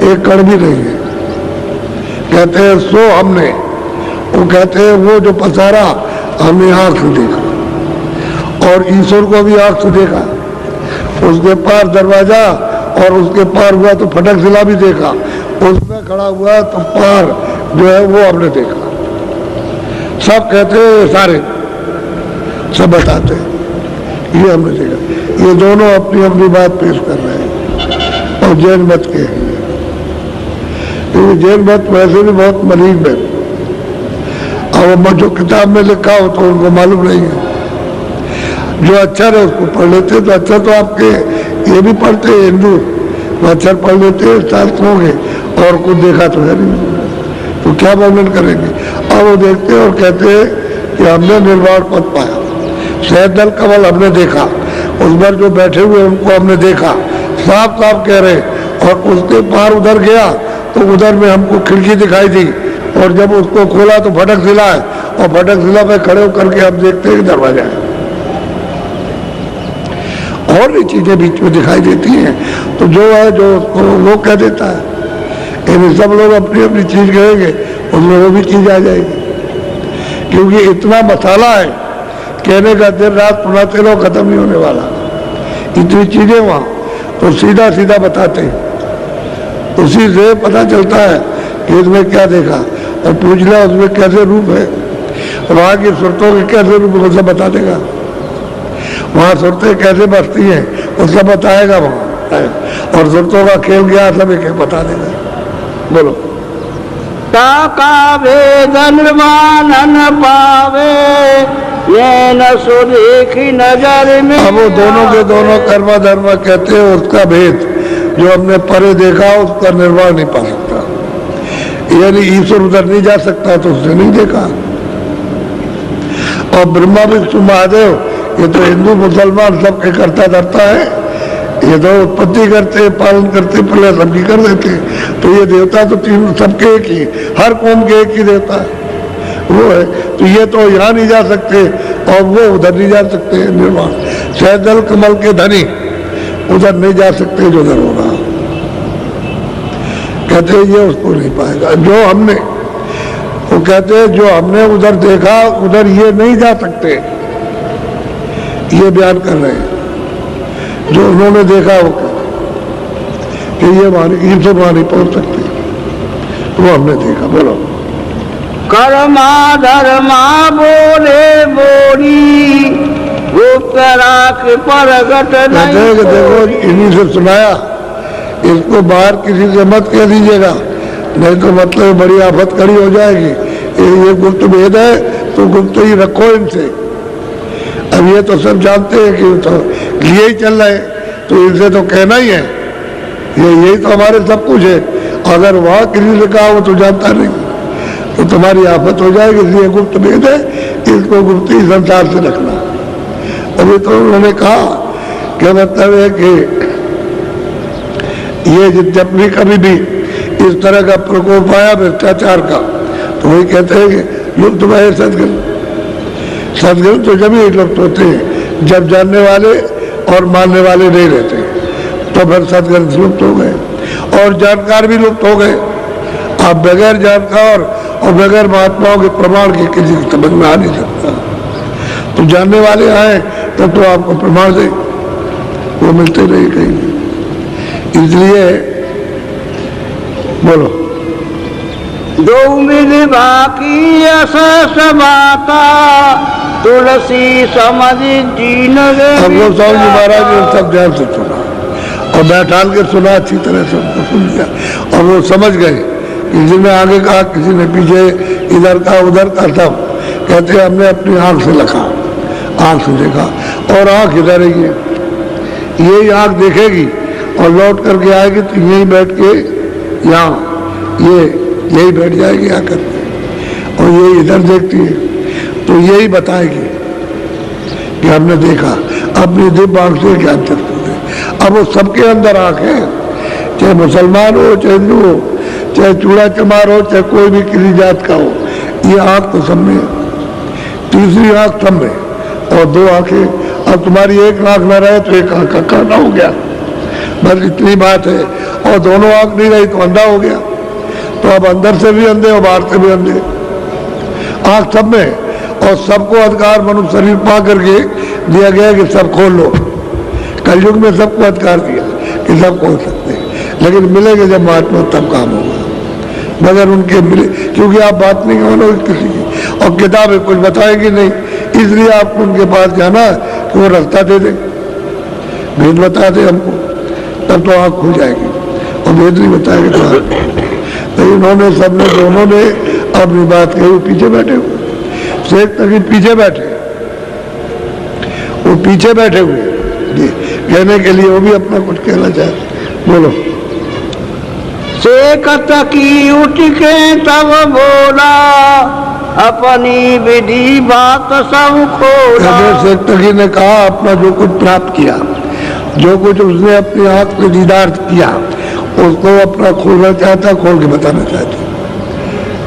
एक कण भी नहीं है। कहते हैं सो हमने, वो कहते हैं वो जो पसारा हमने आँख से देखा, और ईश्वर को भी आँख से देखा। उसके पार दरवाजा और उसके पार हुआ तो फटक शिला भी देखा, उसमें खड़ा हुआ तो पार जो है वो हमने देखा। सब कहते हैं, सारे सब बताते हैं ये हमने देखा। ये दोनों अपनी अपनी बात पेश कर रहे हैं और जैन मत के हैं, क्योंकि जैन मत वैसे भी बहुत मरीब है, और जो किताब में लिखा हो तो उनको मालूम नहीं है। जो अक्षर है उसको पढ़ लेते, तो अक्षर तो आपके ये भी पढ़ते हैं हिंदू, तो अक्षर पढ़ लेते हैं शास्त्रों के, और कुछ देखा तो है नहीं, तो क्या वर्णन करेंगे। और वो देखते और कहते हैं कि हमने निर्वाण पद पाया, सहदल कमल हमने देखा, उस पर जो बैठे हुए उनको हमने देखा, साफ साफ कह रहे, और उसके पार उधर गया तो उधर में हमको खिड़की दिखाई दी, और जब उसको खोला तो फटक सिला है, और फटक सिला पे खड़े होकर के हम देखते हैं दरवाजा है, और भी चीजें बीच में दिखाई देती हैं। तो जो है जो उसको लोग कह देता है, यानी सब लोग अपनी अपनी चीज कहेंगे, उसमें वो भी चीज आ जाएगी, क्योंकि इतना मसाला है कहने का, देर रात सुनाते रहो खत्म नहीं होने वाला, इतनी चीजें वहां, तो सीधा सीधा बताते हैं, उसी से पता चलता है कि इसमें क्या देखा, और पूछ लिया उसमें कैसे रूप है, वहां की सुरतों के कैसे रूप वो सब बता देगा, वहां सुरतें कैसे बसती हैं वो सब बताएगा वहां, और सुरतों का खेल गया सब एक बता देगा। बोलो। ताका वेदन मानन पावे, ये न सुदेखी नजर में। अब वो दोनों के दोनों कर्म धर्म कहते हैं, उसका भेद जो हमने परे देखा उसका निर्वाह नहीं पा सकता, यानी ईश्वर उधर नहीं जा सकता तो उसने नहीं देखा। और ब्रह्मा विष्णु महादेव ये तो हिंदू मुसलमान सबके करता धरता है, ये तो उत्पत्ति करते पालन करते प्रलय सबकी कर देते, तो ये देवता तो तीन सबके एक ही, हर कौम के एक ही देवता है वो है, तो ये तो यहाँ नहीं जा सकते और वो उधर नहीं जा सकते। निर्वाण सहजल कमल के धनी उधर नहीं जा सकते जो उधर होगा, कहते हैं ये उसको नहीं पाएगा जो हमने, वो कहते हैं जो हमने उधर देखा उधर ये नहीं जा सकते, ये बयान कर रहे हैं जो उन्होंने देखा हो कि ये ईश्वर वहां नहीं पहुंच सकते, वो हमने देखा। बोलो। कर्मा धर्मा बोले बोली, गुप्त राख प्रगट नहीं। देखो इन्हीं से सुनाया, इसको बाहर किसी से मत कह दीजिएगा, नहीं तो मतलब बड़ी आफत खड़ी हो जाएगी। ये गुप्त भेद है तो गुप्त ही रखो इनसे। अब ये तो सब जानते हैं कि तो लिए ही चल रहे, तो इनसे तो कहना ही है, यही तो हमारे सब कुछ है। अगर वहां किसी से कहा वो तो जानता नहीं तो तुम्हारी आफत हो जाएगी, इसलिए गुप्त भेद है, इसको गुप्त ही संसार से रखना। अभी तो उन्होंने कहा क्या मतलब है कि ये जब भी कभी भी इस तरह का प्रकोप आया भ्रष्टाचार का, तो वही कहते हैं कि लुप्त भय सदगुरु। सदगुरु तो जब ही लुप्त होते हैं जब जानने वाले और मानने वाले नहीं रहते, तो फिर सदगुरु लुप्त हो गए और जानकार भी लुप्त हो गए। आप बगैर जानकार और बगैर महात्माओं के प्रमाण के किसी की समझ में आ नहीं सकता। तो जानने वाले आए तब तो आपको प्रमाण दे, वो मिलते नहीं कहीं। इसलिए बोलो। दो मिल बाकी समाता, तुलसी समझ जीन। अब वो स्वामी जी महाराज ने सब ध्यान से सुना और बैठाल के सुना, अच्छी तरह से उनको सुन लिया और वो समझ गए। किसी ने आगे कहा, किसी ने पीछे, इधर का उधर का, सब कहते हमने अपनी आंख से लिखा, आंख से देखा और आंख इधर ही है, यही आंख देखेगी और लौट करके आएगी तो यहीं बैठ के यहाँ यही बैठ जाएगी आकर और यही इधर देखती है, तो यही बताएगी कि हमने देखा, अपनी दिव्य आंख से ज्ञान चलते थे। अब वो सबके अंदर आंख है, चाहे मुसलमान हो, चाहे हिंदू हो, चाहे चूड़ा चमार हो, चाहे कोई भी किसी जात का हो, ये आंख तो सब में है। तीसरी आंख सब में और दो आंखें। अब तुम्हारी एक आंख न रहे तो एक आंख का काना हो गया, बस इतनी बात है। और दोनों आंख नहीं रही तो अंधा हो गया, तो अब अंदर से भी अंधे और बाहर से भी अंधे। आंख सब में और सबको अधिकार मनुष्य शरीर पा करके दिया गया कि सब खोल लो। कलयुग में सबको अधिकार दिया कि सब खोल सकते हैं, लेकिन मिलेंगे जब महात्मा तब काम होगा, मगर उनके मिले, क्योंकि आप बात नहीं मानोगे किसी की और किताबें कुछ बताएगी नहीं, इसलिए आपको उनके पास जाना कि वो रास्ता दे दे, भेद बता दे हमको, तब तो आँख खुल जाएगी। और भेद नहीं बताएंगे तो इन्होंने सबने दोनों ने अपनी बात कही। वो पीछे बैठे हुए शेख तक पीछे बैठे, वो पीछे बैठे हुए कहने के लिए, वो भी अपना कुछ कहना चाहते। बोलो। शेख तकी उठ के तब बोला, अपनी विधि बात सब खोला। शेख तकी ने कहा अपना जो कुछ प्राप्त किया, जो कुछ उसने अपनी आंख में दीदार किया, उसको अपना खोलना चाहता, खोल के बताना चाहता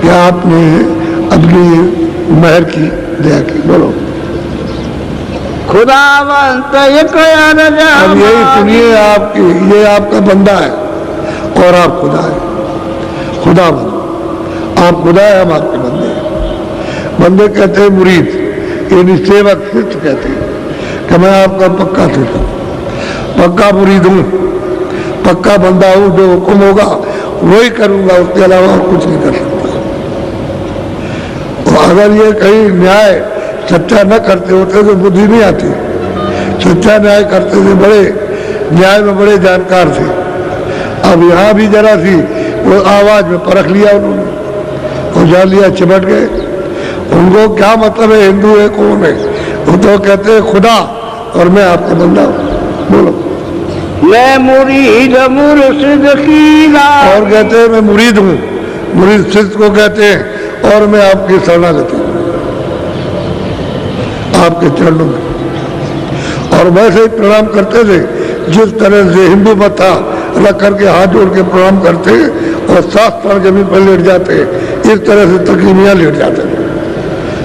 क्या आपने अपनी मेहर की, दया की। बोलो खुदावंत एक अर्ज अब यही सुनिए, आपकी ये आपका बंदा है और आप खुदा है। खुदा बंद, आप खुदा है, हम आपके बंदे हैं। बंदे कहते हैं मुरीद, यानी सेवक, शिष्य कहते हैं कि मैं आपका पक्का शिष्य हूँ, पक्का मुरीद हूँ, पक्का बंदा हूँ, जो हुक्म होगा वही करूँगा, उसके अलावा और कुछ नहीं कर सकता। तो अगर ये कहीं न्याय सच्चा न करते होते तो बुद्धि नहीं आती। सच्चा न्याय करते थे, बड़े न्याय में बड़े जानकार थे। अब यहाँ भी जरा सी वो आवाज में परख लिया उन्होंने, और जान लिया, चिमट गए। उनको क्या मतलब है हिंदू है कौन है, वो तो कहते हैं खुदा और मैं आपका बंदा हूँ। बोलो मैं मुरीद मुर्शिद कीला, और कहते हैं मैं मुरीद हूँ, मुरीद शिष्य को कहते हैं, और मैं आपकी शरणागति हूँ, आपके चरणों में। और वैसे ही प्रणाम करते थे जिस तरह से हिंदू मत था, अलग करके हाथ जोड़ के प्रणाम करते और 7 साल जमीन पर लेट जाते, इस तरह से तकरीमियाँ लेट जाते थे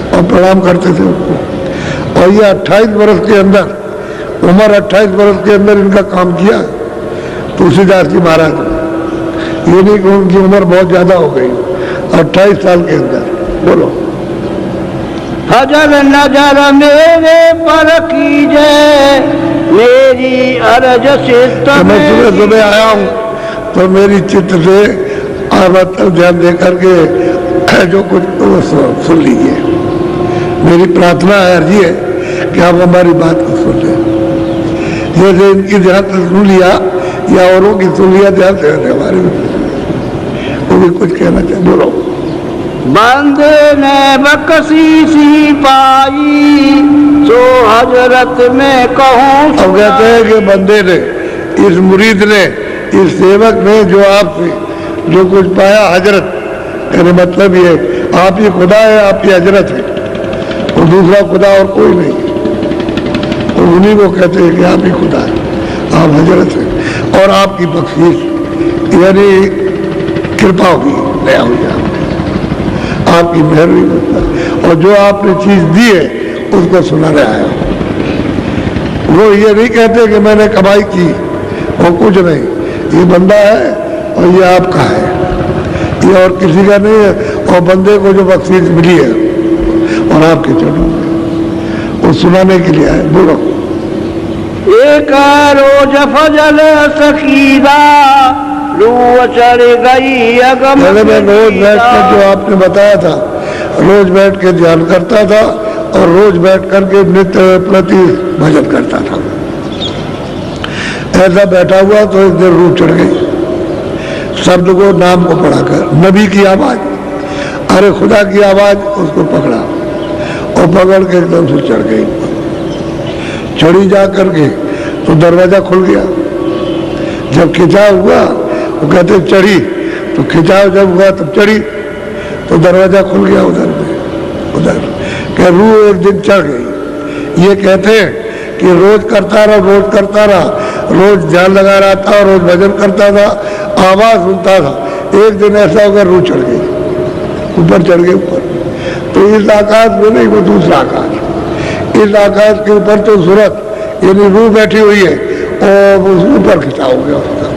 और प्रणाम करते थे उनको। और ये 28 वर्ष के अंदर, उम्र 28 वर्ष के अंदर इनका काम किया तुलसीदास जी महाराज। ये नहीं कि उनकी उम्र बहुत ज्यादा हो गई, 28 साल के अंदर। बोलो हजर नजर मेरे पर कीजे, मेरी अर्ज चित्त मैं सुबह सुबह आया हूँ तो मेरी चित्त से मतलब ध्यान दे करके जो कुछ वो सुन लीजिए। मेरी प्रार्थना है, अर्जी है कि आप हमारी बात को सुन लें। जैसे इनकी ध्यान से सुन लिया या औरों की सुन लिया ध्यान से, हमारी वो भी कुछ कहना चाहिए। बोलो बंदे ने बकसीसी पाई, सो हजरत में कहूँ। अब कहते हैं कि बंदे ने, इस मुरीद ने, इस सेवक ने जो आपसे जो कुछ पाया हजरत, कहने मतलब ये आप ही खुदा है, आप ही हजरत है, और दूसरा खुदा और कोई नहीं। और उन्हीं को कहते हैं कि आप ही खुदा है, आप हजरत है, और आपकी बख्शीश यानी कृपा होगी, दया होगी, आपकी मेहरबानी। और जो आपने चीज दी है उसको सुना रहा है। वो ये नहीं कहते कि मैंने कमाई की, और कुछ नहीं, ये बंदा है और ये आपका है, ये और किसी का नहीं है। और बंदे को जो बख्शीश मिली है और आपके चरणों में, वो सुनाने के लिए है। बोलो एक रोज फजल सकीदा, लू चढ़ गई अगम। मैं रोज बैठ कर, जो आपने बताया था, रोज बैठ के ध्यान करता था और रोज बैठ करके नित्य प्रति भजन करता था। ऐसा बैठा हुआ तो एक दिन रूह चढ़ गई, शब्द को, नाम को पढ़ाकर, नबी की आवाज, अरे खुदा की आवाज, उसको पकड़ा और पकड़ के एकदम से चढ़ गई। चढ़ी जा करके तो दरवाजा खुल गया। जब खिंचाव हुआ, वो कहते चढ़ी, तो खिंचाव जब हुआ तब चढ़ी, तो दरवाजा खुल गया उधर क्या रूह एक दिन चढ़ गई। ये कहते हैं कि रोज करता रहा, रोज करता रहा, रोज ध्यान लगा रहा था, रोज भजन करता था, आवाज सुनता था। एक दिन ऐसा होकर रूह चढ़ गई, ऊपर चढ़ गई ऊपर। तो इस आकाश में नहीं, वो दूसरा आकाश, इस आकाश के ऊपर तो सूरत यानी रूह बैठी हुई है और उस ऊपर खिंचाव हो गया उसका,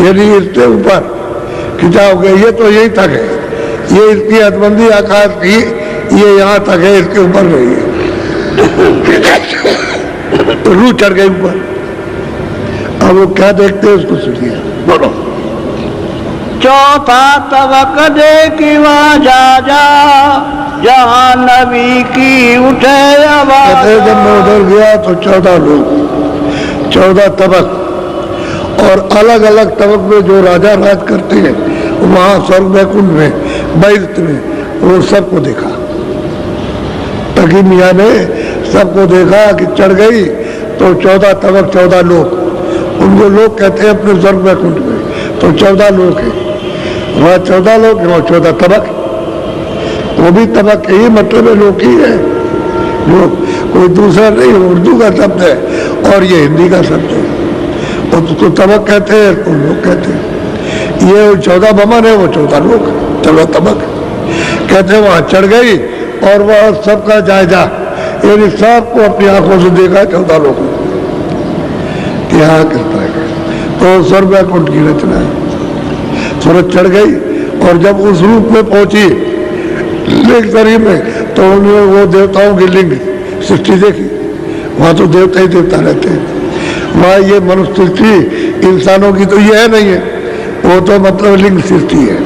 यानी इससे ऊपर खिंचाव हो गया। ये तो यही तक है, ये इसकी हदबंदी आकाश की, ये यहाँ तक है, इसके ऊपर नहीं है। तो रूह चढ़ गई ऊपर। अब वो क्या देखते हैं उसको सुनिए। बोलो चौथा तबक देखी वहाँ जा, जहाँ नबी की उठे आवाज। जब मैं उधर गया तो 14 लोग, 14 तबक, और अलग अलग तबक में जो राजा राज करते हैं वहाँ स्वर्ग वैकुंठ में, बैत में, वो सबको देखा। तकी मियाँ ने सबको देखा कि चढ़ गई तो 14 तबक, 14 लोग, उनको लोग कहते हैं अपने स्वर्ग वैकुंठ में, तो 14 लोग हैं वहाँ, 14 लोग वहाँ 14 तबक। वो भी तबक ही मतलब है, लोग ही है, लोग, कोई दूसरा नहीं, उर्दू का शब्द है और ये हिंदी का शब्द है। और तो तबक कहते हैं, तो लोग कहते हैं। ये 14 बमन है, वो 14 लोग, चलो तबक कहते हैं। वहां चढ़ गई और वह सबका जायजा, यानी सबको अपनी आंखों से देखा 14 लोगों कि हाँ किस तरह का। तो स्वर्ग कुंड की रचना है। सूरज चढ़ गई और जब उस रूप में पहुंची लिंग शरीर में, तो उन्होंने वो देवताओं की लिंग सृष्टि देखी। वहां तो देवता ही देवता रहते हैं, वहां ये मनुष्य सृष्टि इंसानों की तो ये है नहीं है, वो तो मतलब लिंग सृष्टि है।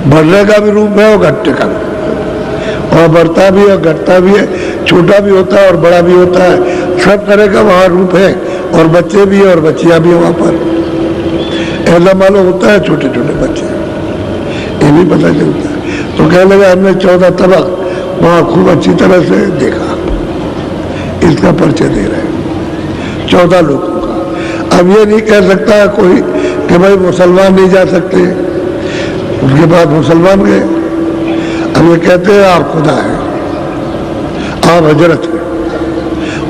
बढ़ने का भी रूप है और घटने का भी, और बढ़ता भी है, घटता भी है, छोटा भी होता है और बड़ा भी होता है, सब तरह का वहां रूप है। और बच्चे भी है और बच्चियां भी है वहां पर, ऐसा मालूम होता है, छोटे छोटे बच्चे, ये भी पता चलता है। तो कहने लगा हमने 14 तबक वहां खूब अच्छी तरह से देखा, इसका परिचय दे रहे हैं 14 लोगों का। अब ये नहीं कह सकता है कोई कि भाई मुसलमान नहीं जा सकते, उसके बाद मुसलमान गए। अब ये कहते हैं आप खुदा है, आप हजरत है,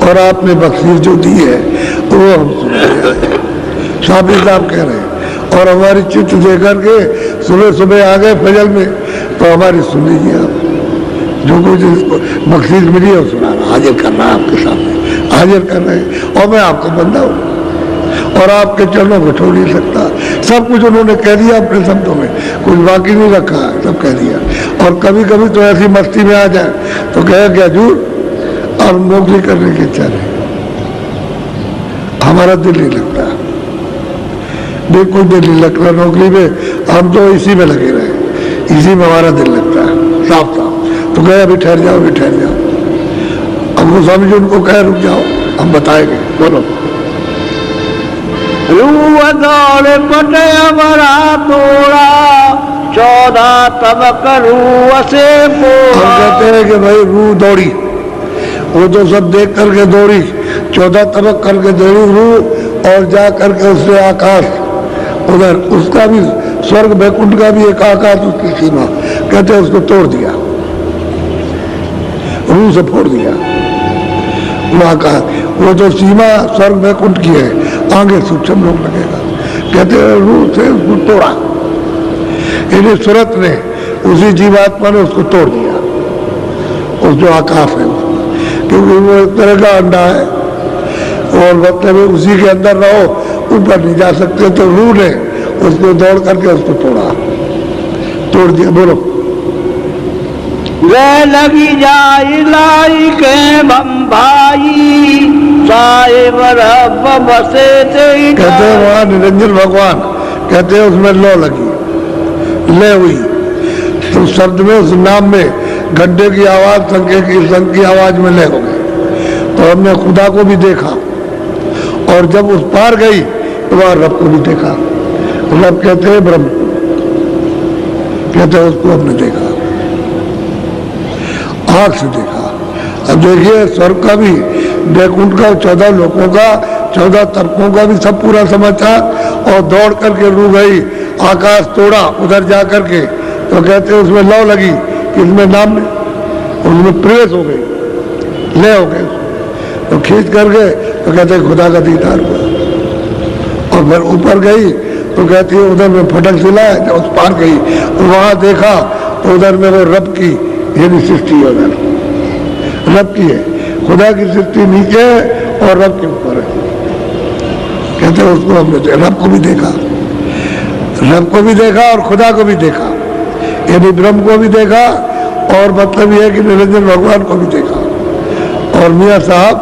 और आपने बख्शीश जो दी है वो हम सुने, साबिर साहब कह रहे हैं। और हमारी चित्त दे करके सुबह सुबह आ गए फजल में, तो हमारी सुन लीजिए आप, जो कुछ बख्शीश मिली है सुना, हाजिर करना है आपके सामने, हाजिर कर रहे हैं। और मैं आपका बंदा हूँ और आपके चरणों को छोड़ नहीं सकता। सब कुछ उन्होंने कह दिया अपने शब्दों में, कुछ बाकी नहीं रखा, सब कह दिया। और कभी कभी तो ऐसी मस्ती में आ जाए तो कहे क्या हजूर और नौकरी करने की इच्छा नहीं, हमारा दिल नहीं लगता, बिल्कुल दिल नहीं लगता नौकरी में, हम तो इसी में लगे रहे, इसी में हमारा दिल लगता है साफ साफ। तो कहे अभी ठहर जाओ, अभी ठहर जाओ। अब वो समझो उनको कहे रुक जाओ, हम बताएंगे, बोलो। दौड़ पटे अमरा तोड़ा 14 तबक रूह से हम कहते हैं कि भाई रूह दौड़ी, वो तो सब देख करके दौड़ी, 14 तबक करके दौड़ी रूह, और जा करके उससे आकाश उधर, उसका भी स्वर्ग बैकुंठ का भी एक आकाश उसकी सीमा, कहते हैं उसको तोड़ दिया, रूह से फोड़ दिया वो आकाश। वो तो सीमा स्वर्ग बैकुंठ की है, आगे सूक्ष्म लोग लगेगा, कहते हैं रूह से उसको तोड़ा, यानी सूरत ने, उसी जीवात्मा ने उसको तोड़ दिया, उस जो आकाश है, क्योंकि वो एक तरह का अंडा है और मतलब उसी के अंदर रहो, ऊपर नहीं जा सकते। तो रूह ने उसको दौड़ करके उसको तोड़ दिया। बोलो। वे लगी जाई लाई के बम्बाई साहिब रब बसे थे। कहते हैं वहां निरंजन भगवान, कहते हैं उसमें लो लगी, ले हुई, तो शब्द में उस नाम में गड्ढे की आवाज, संख की आवाज में ले हो गए। तो हमने खुदा को भी देखा, और जब उस पार गई तो वहां रब को भी देखा। रब कहते हैं ब्रह्म, कहते हैं उसको हमने देखा, आंख से देखा। अब देखिए स्वर्ग का भी, बैकुंठ का, 14 लोगों का, 14 तर्कों का भी सब पूरा समाचार। और दौड़ करके रूह गई, आकाश तोड़ा उधर जा करके, तो कहते हैं उसमें लौ लगी, इसमें नाम में, उसमें प्रवेश हो गई, ले हो गए, तो खींच करके तो कहते हैं खुदा का दीदार हुआ। और फिर ऊपर गई तो कहती है उधर में फटक सिलाया, जब उस पार गई तो वहां देखा तो उधर में वो रब की यानी सृष्टि है, उधर रब की है, खुदा की सृष्टि नीचे है और रब के ऊपर है। कहते हैं उसको हमने रब को भी देखा, रब को भी देखा और खुदा को भी देखा, यानी ब्रह्म को भी देखा, और मतलब यह है कि निरंजन भगवान को भी देखा। और मियाँ साहब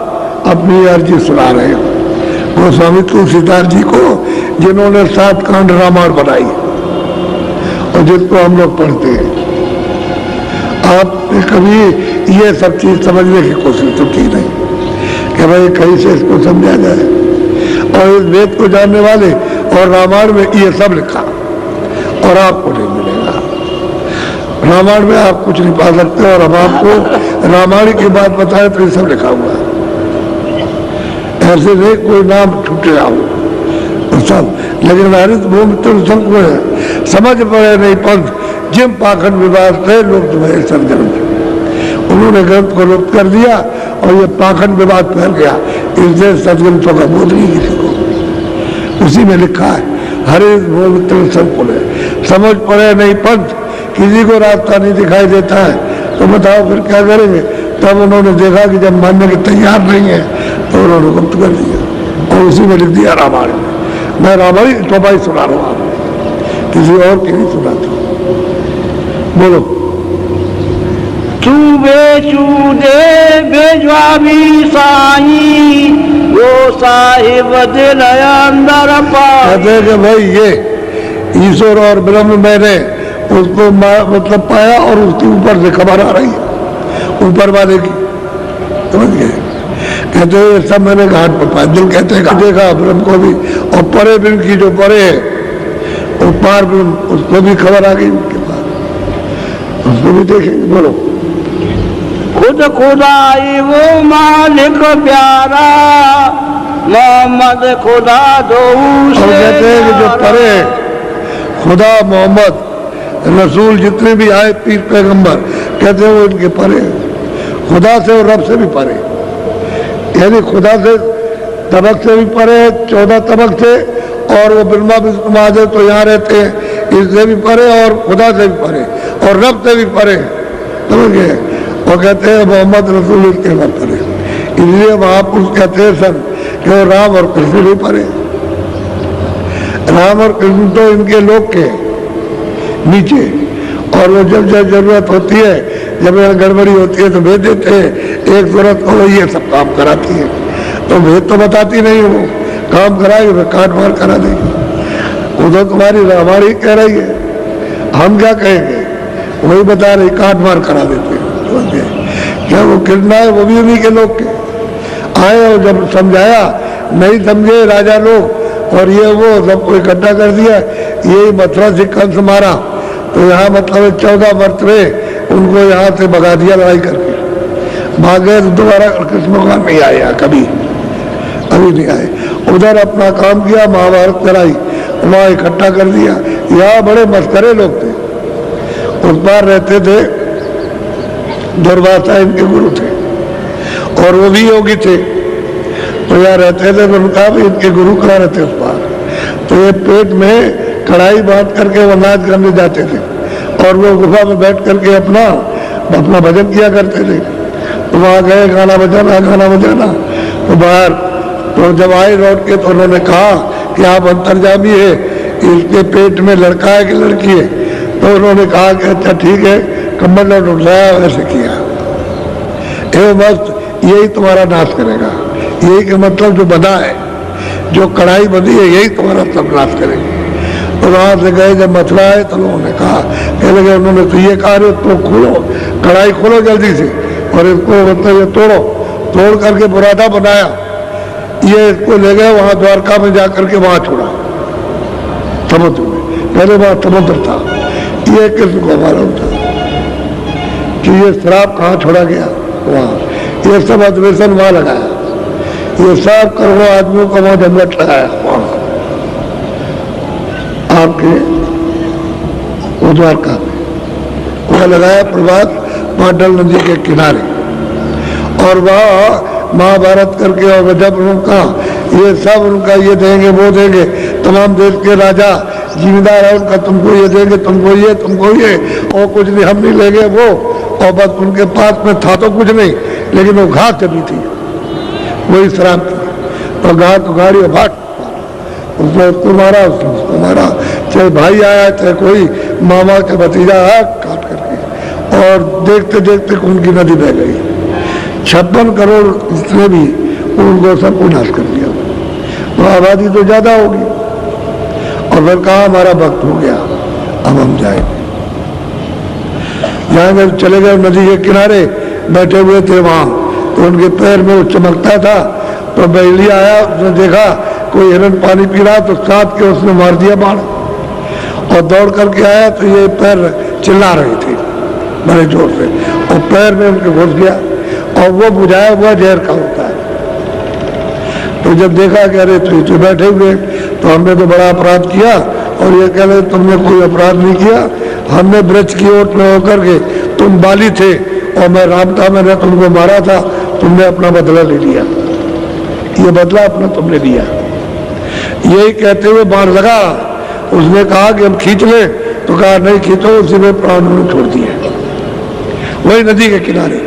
अपनी अर्जी सुना रहे हैं वो स्वामी तुलसीदास जी को, जिन्होंने 7 कांड रामायण बनाई और जिसको हम लोग पढ़ते हैं। आप कभी ये सब चीज समझने की कोशिश तो की नहीं कि भाई कहीं से इसको समझा जाए। और इस वेद को जानने वाले और रामायण में ये सब लिखा, और आपको नहीं मिलेगा। रामायण में आप कुछ नहीं पा सकते, और हम आपको रामायण की बात बताए तो ये सब लिखा हुआ है, ऐसे नहीं कोई नाम छूट रहा हो सब। लेकिन हरित भूमि तुम सबको समझ पड़े नहीं पंथ जिन पाखंड विवाद से लोग तुम्हारे सरगर्म थे, उन्होंने ग्रंथ को लुप्त कर दिया और ये पाखंड विवाद फैल गया, इसलिए सदग्रंथों का बोध नहीं किसी को। उसी में लिखा है हरे बोल संकुल है, समझ पड़े नहीं पंथ, किसी को रास्ता नहीं दिखाई देता है, तो बताओ फिर क्या करेंगे। तब उन्होंने देखा कि जब मानने के तैयार नहीं है तो उन्होंने गुप्त कर दिया और उसी में लिख दिया रामायण में। मैं रामायण तो भाई सुना रहा हूँ, किसी और की नहीं सुनाता। बोलो। तू बेचूदे बेजवाबी साई, वो साहिब दिल अंदर पाई। कहते हैं कि भाई ये ईश्वर और ब्रह्म मैंने उसको मतलब पाया और उसके ऊपर से खबर आ रही है, ऊपर वाले की, समझ गए। कहते हैं सब मैंने घाट पर पाया, दिल कहते हैं देखा ब्रह्म को भी, और परे ब्रह्म की जो परे है वो पार ब्रह्म, उसको भी खबर आ गई उनके पास, उसको भी देखेंगे। बोलो। खुद खुदाई वो मालिक प्यारा, मोहम्मद खुदा दो से। और कहते हैं कि जो परे है खुदा मोहम्मद रसूल जितने भी आए पीर पैगंबर, कहते हैं वो इनके परे है, खुदा से और रब से भी परे, यानी खुदा से तबक से भी परे है, 14 तबक से, और वो ब्रह्मा विष्णु महादेव तो यहाँ रहते हैं, इससे भी परे और खुदा से भी परे और रब से भी परे, समझ गए। और कहते हैं मोहम्मद रसूल इसके बाद परे, इसलिए महापुरुष कहते हैं सन कि वो राम और कृष्ण भी परे। राम और कृष्ण तो इनके लोक के नीचे, और वो जब जब जरूरत होती है, जब यहाँ गड़बड़ी होती है तो भेज देते हैं, एक सूरत को ये सब काम कराती है, तो भेद तो बताती नहीं, वो काम कराएगी फिर काट मार करा देगी। वो तो तुम्हारी हमारी कह रही है, हम क्या कहेंगे, वही बता रही काट मार करा देते हैं। क्या वो कृष्णा है, वो भी उन्हीं के लोग के आए, और जब समझाया नहीं समझे राजा लोग, और ये वो सबको इकट्ठा कर दिया, यही मथुरा से कंस मारा, तो यहाँ मतलब 14 वर्ष में उनको यहाँ से भगा दिया लड़ाई करके, भाग गए, तो दोबारा कृष्ण भगवान नहीं आए यहाँ कभी, अभी नहीं आए। उधर अपना काम किया, महाभारत लड़ाई वहाँ इकट्ठा कर दिया। यहाँ बड़े मस्करे लोग थे, उस पार रहते थे दुर्वासा इनके गुरु थे, और वो भी योगी थे, तो यहाँ रहते थे, तो उनका भी इनके गुरु कहाँ रहते उस पार, तो ये पेट में कढ़ाई बांध करके वो नाच करने जाते थे, और वो गुफा में बैठ करके अपना भजन किया करते थे। तो वहाँ गए गाना बजाना, तो बाहर तो जब आए लौट के, तो उन्होंने कहा कि आप अंतर्जामी है, इसके पेट में लड़का है कि लड़की है, तो उन्होंने कहा कि अच्छा ठीक है, कम्बल लौट उठाया, वैसे किया, हे मस्त, यही तुम्हारा नाश करेगा, यही के मतलब जो बना है, जो कढ़ाई बनी है, यही तुम्हारा सब नाश करेगी। तो वहाँ से गए, जब मथुरा आए तो लोगों ने कहा, कह लगे उन्होंने तो ये कहा तो खोलो, कढ़ाई खोलो जल्दी से, और इसको मतलब ये तोड़ करके बुरादा बनाया, ये इसको ले गए वहाँ द्वारका में जा करके वहाँ छोड़ा समुद्र में, पहले वहाँ समुद्र था, ये कृष्ण को मालूम था कि ये श्राप कहाँ छोड़ा गया, वहाँ ये सब अधिवेशन वहाँ लगाया, ये सब करोड़ों आदमियों का वहाँ झंझट लगाया वहाँ आपके द्वारका में, वहाँ लगाया प्रभात पाटल नदी के किनारे, और वहाँ महाभारत करके, और जब उनका ये सब उनका ये देंगे वो देंगे, तमाम देश के राजा जिम्मेदार है उनका, तुमको ये देंगे, तुमको ये और कुछ नहीं, हम नहीं लेंगे वो, और बस उनके पास में था तो कुछ नहीं, लेकिन वो घास जमी थी, वही शराब थी, तो घास उगाड़ी और भाट, उसने उसको मारा, उसको मारा, चाहे भाई आया चाहे कोई मामा का भतीजा आया, काट करके, और देखते देखते खून की नदी बह गई, 56 करोड़ जितने भी उनको सबको नाश कर दिया, तो आबादी तो ज्यादा होगी, और फिर कहा हमारा वक्त हो गया, अब हम जाएंगे, जाएंगे, चले गए नदी के किनारे, बैठे हुए थे वहां, तो उनके पैर में वो चमकता था, तो बैलिया आया, उसने देखा कोई हिरन पानी पी रहा, तो साथ के उसने मार दिया बाण, और दौड़ करके आया तो ये पैर चिल्ला रही थी बड़े जोर से, और पैर में उनके घुस गया, और वो बुझाया हुआ जहर का होता है। तो जब देखा कि अरे तो बैठे हुए, तो हमने तो बड़ा अपराध किया, और ये कह रहे तुमने कोई अपराध नहीं किया, हमने ब्रज की ओट में होकर के, तुम बाली थे और मैं राम था, मैंने तुमको मारा था, तुमने अपना बदला ले लिया, ये बदला अपना तुमने लिया। यही कहते हुए बाण लगा। उसने कहा कि हम खींच ले, तो कहा नहीं खींचो, उसी में प्राण उन्होंने छोड़ दिए। वही नदी के किनारे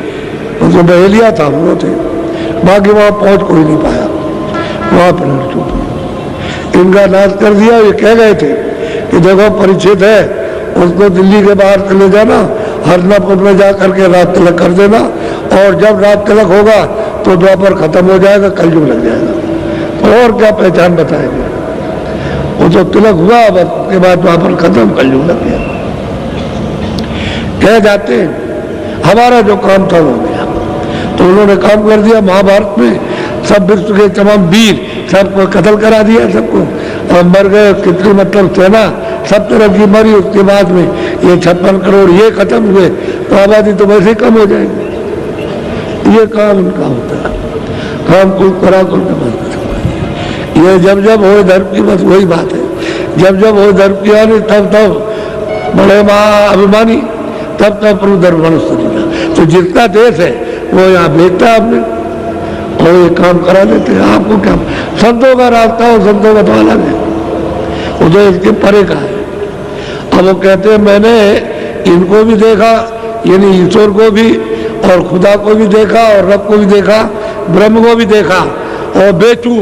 उनसे बहेलिया था, वो थे, बाकी वहां पहुंच कोई नहीं पाया, वहां पर चुप इनका नाश कर दिया। ये कह गए थे कि देखो परिचित है, उसको दिल्ली के बाहर चले जाना, हरनापुर में जा करके रात तिलक कर देना, और जब रात तिलक होगा तो द्वापर खत्म हो जाएगा, कलयुग लग जाएगा, तो और क्या पहचान बताएंगे। वो तो तिलक हुआ, बस उसके बाद द्वापर खत्म, कलयुग लग गया। कह जाते हैं हमारा जो काम था वो हो गया, तो उन्होंने काम कर दिया। महाभारत में सब विश्व के तमाम वीर सबको कत्ल करा दिया, सबको, और मर गए। कितनी मतलब सेना सब तरफ की मरी। उसके बाद में ये 56 करोड़ ये खत्म हुए, तो आबादी तो वैसे ही कम हो जाएगी। ये काम उनका होता है, काम कुल करा कुल का। ये जब जब हो धर्म की, बस वही बात है, जब जब हो धर्म की आनी, तब तब बड़े महाअभिमानी, तब तब प्रभु धर्म मनुष्य जीना। तो जितना देश है वो यहाँ बेचता है आपने, और ये काम करा देते हैं। आपको क्या, संतों का रास्ता हो, संतों का तो अलग है, वो तो इसके परे का है। अब वो कहते हैं मैंने इनको भी देखा, यानी ईश्वर को भी, और खुदा को भी देखा, और रब को भी देखा, ब्रह्म को भी देखा, और बेचूं,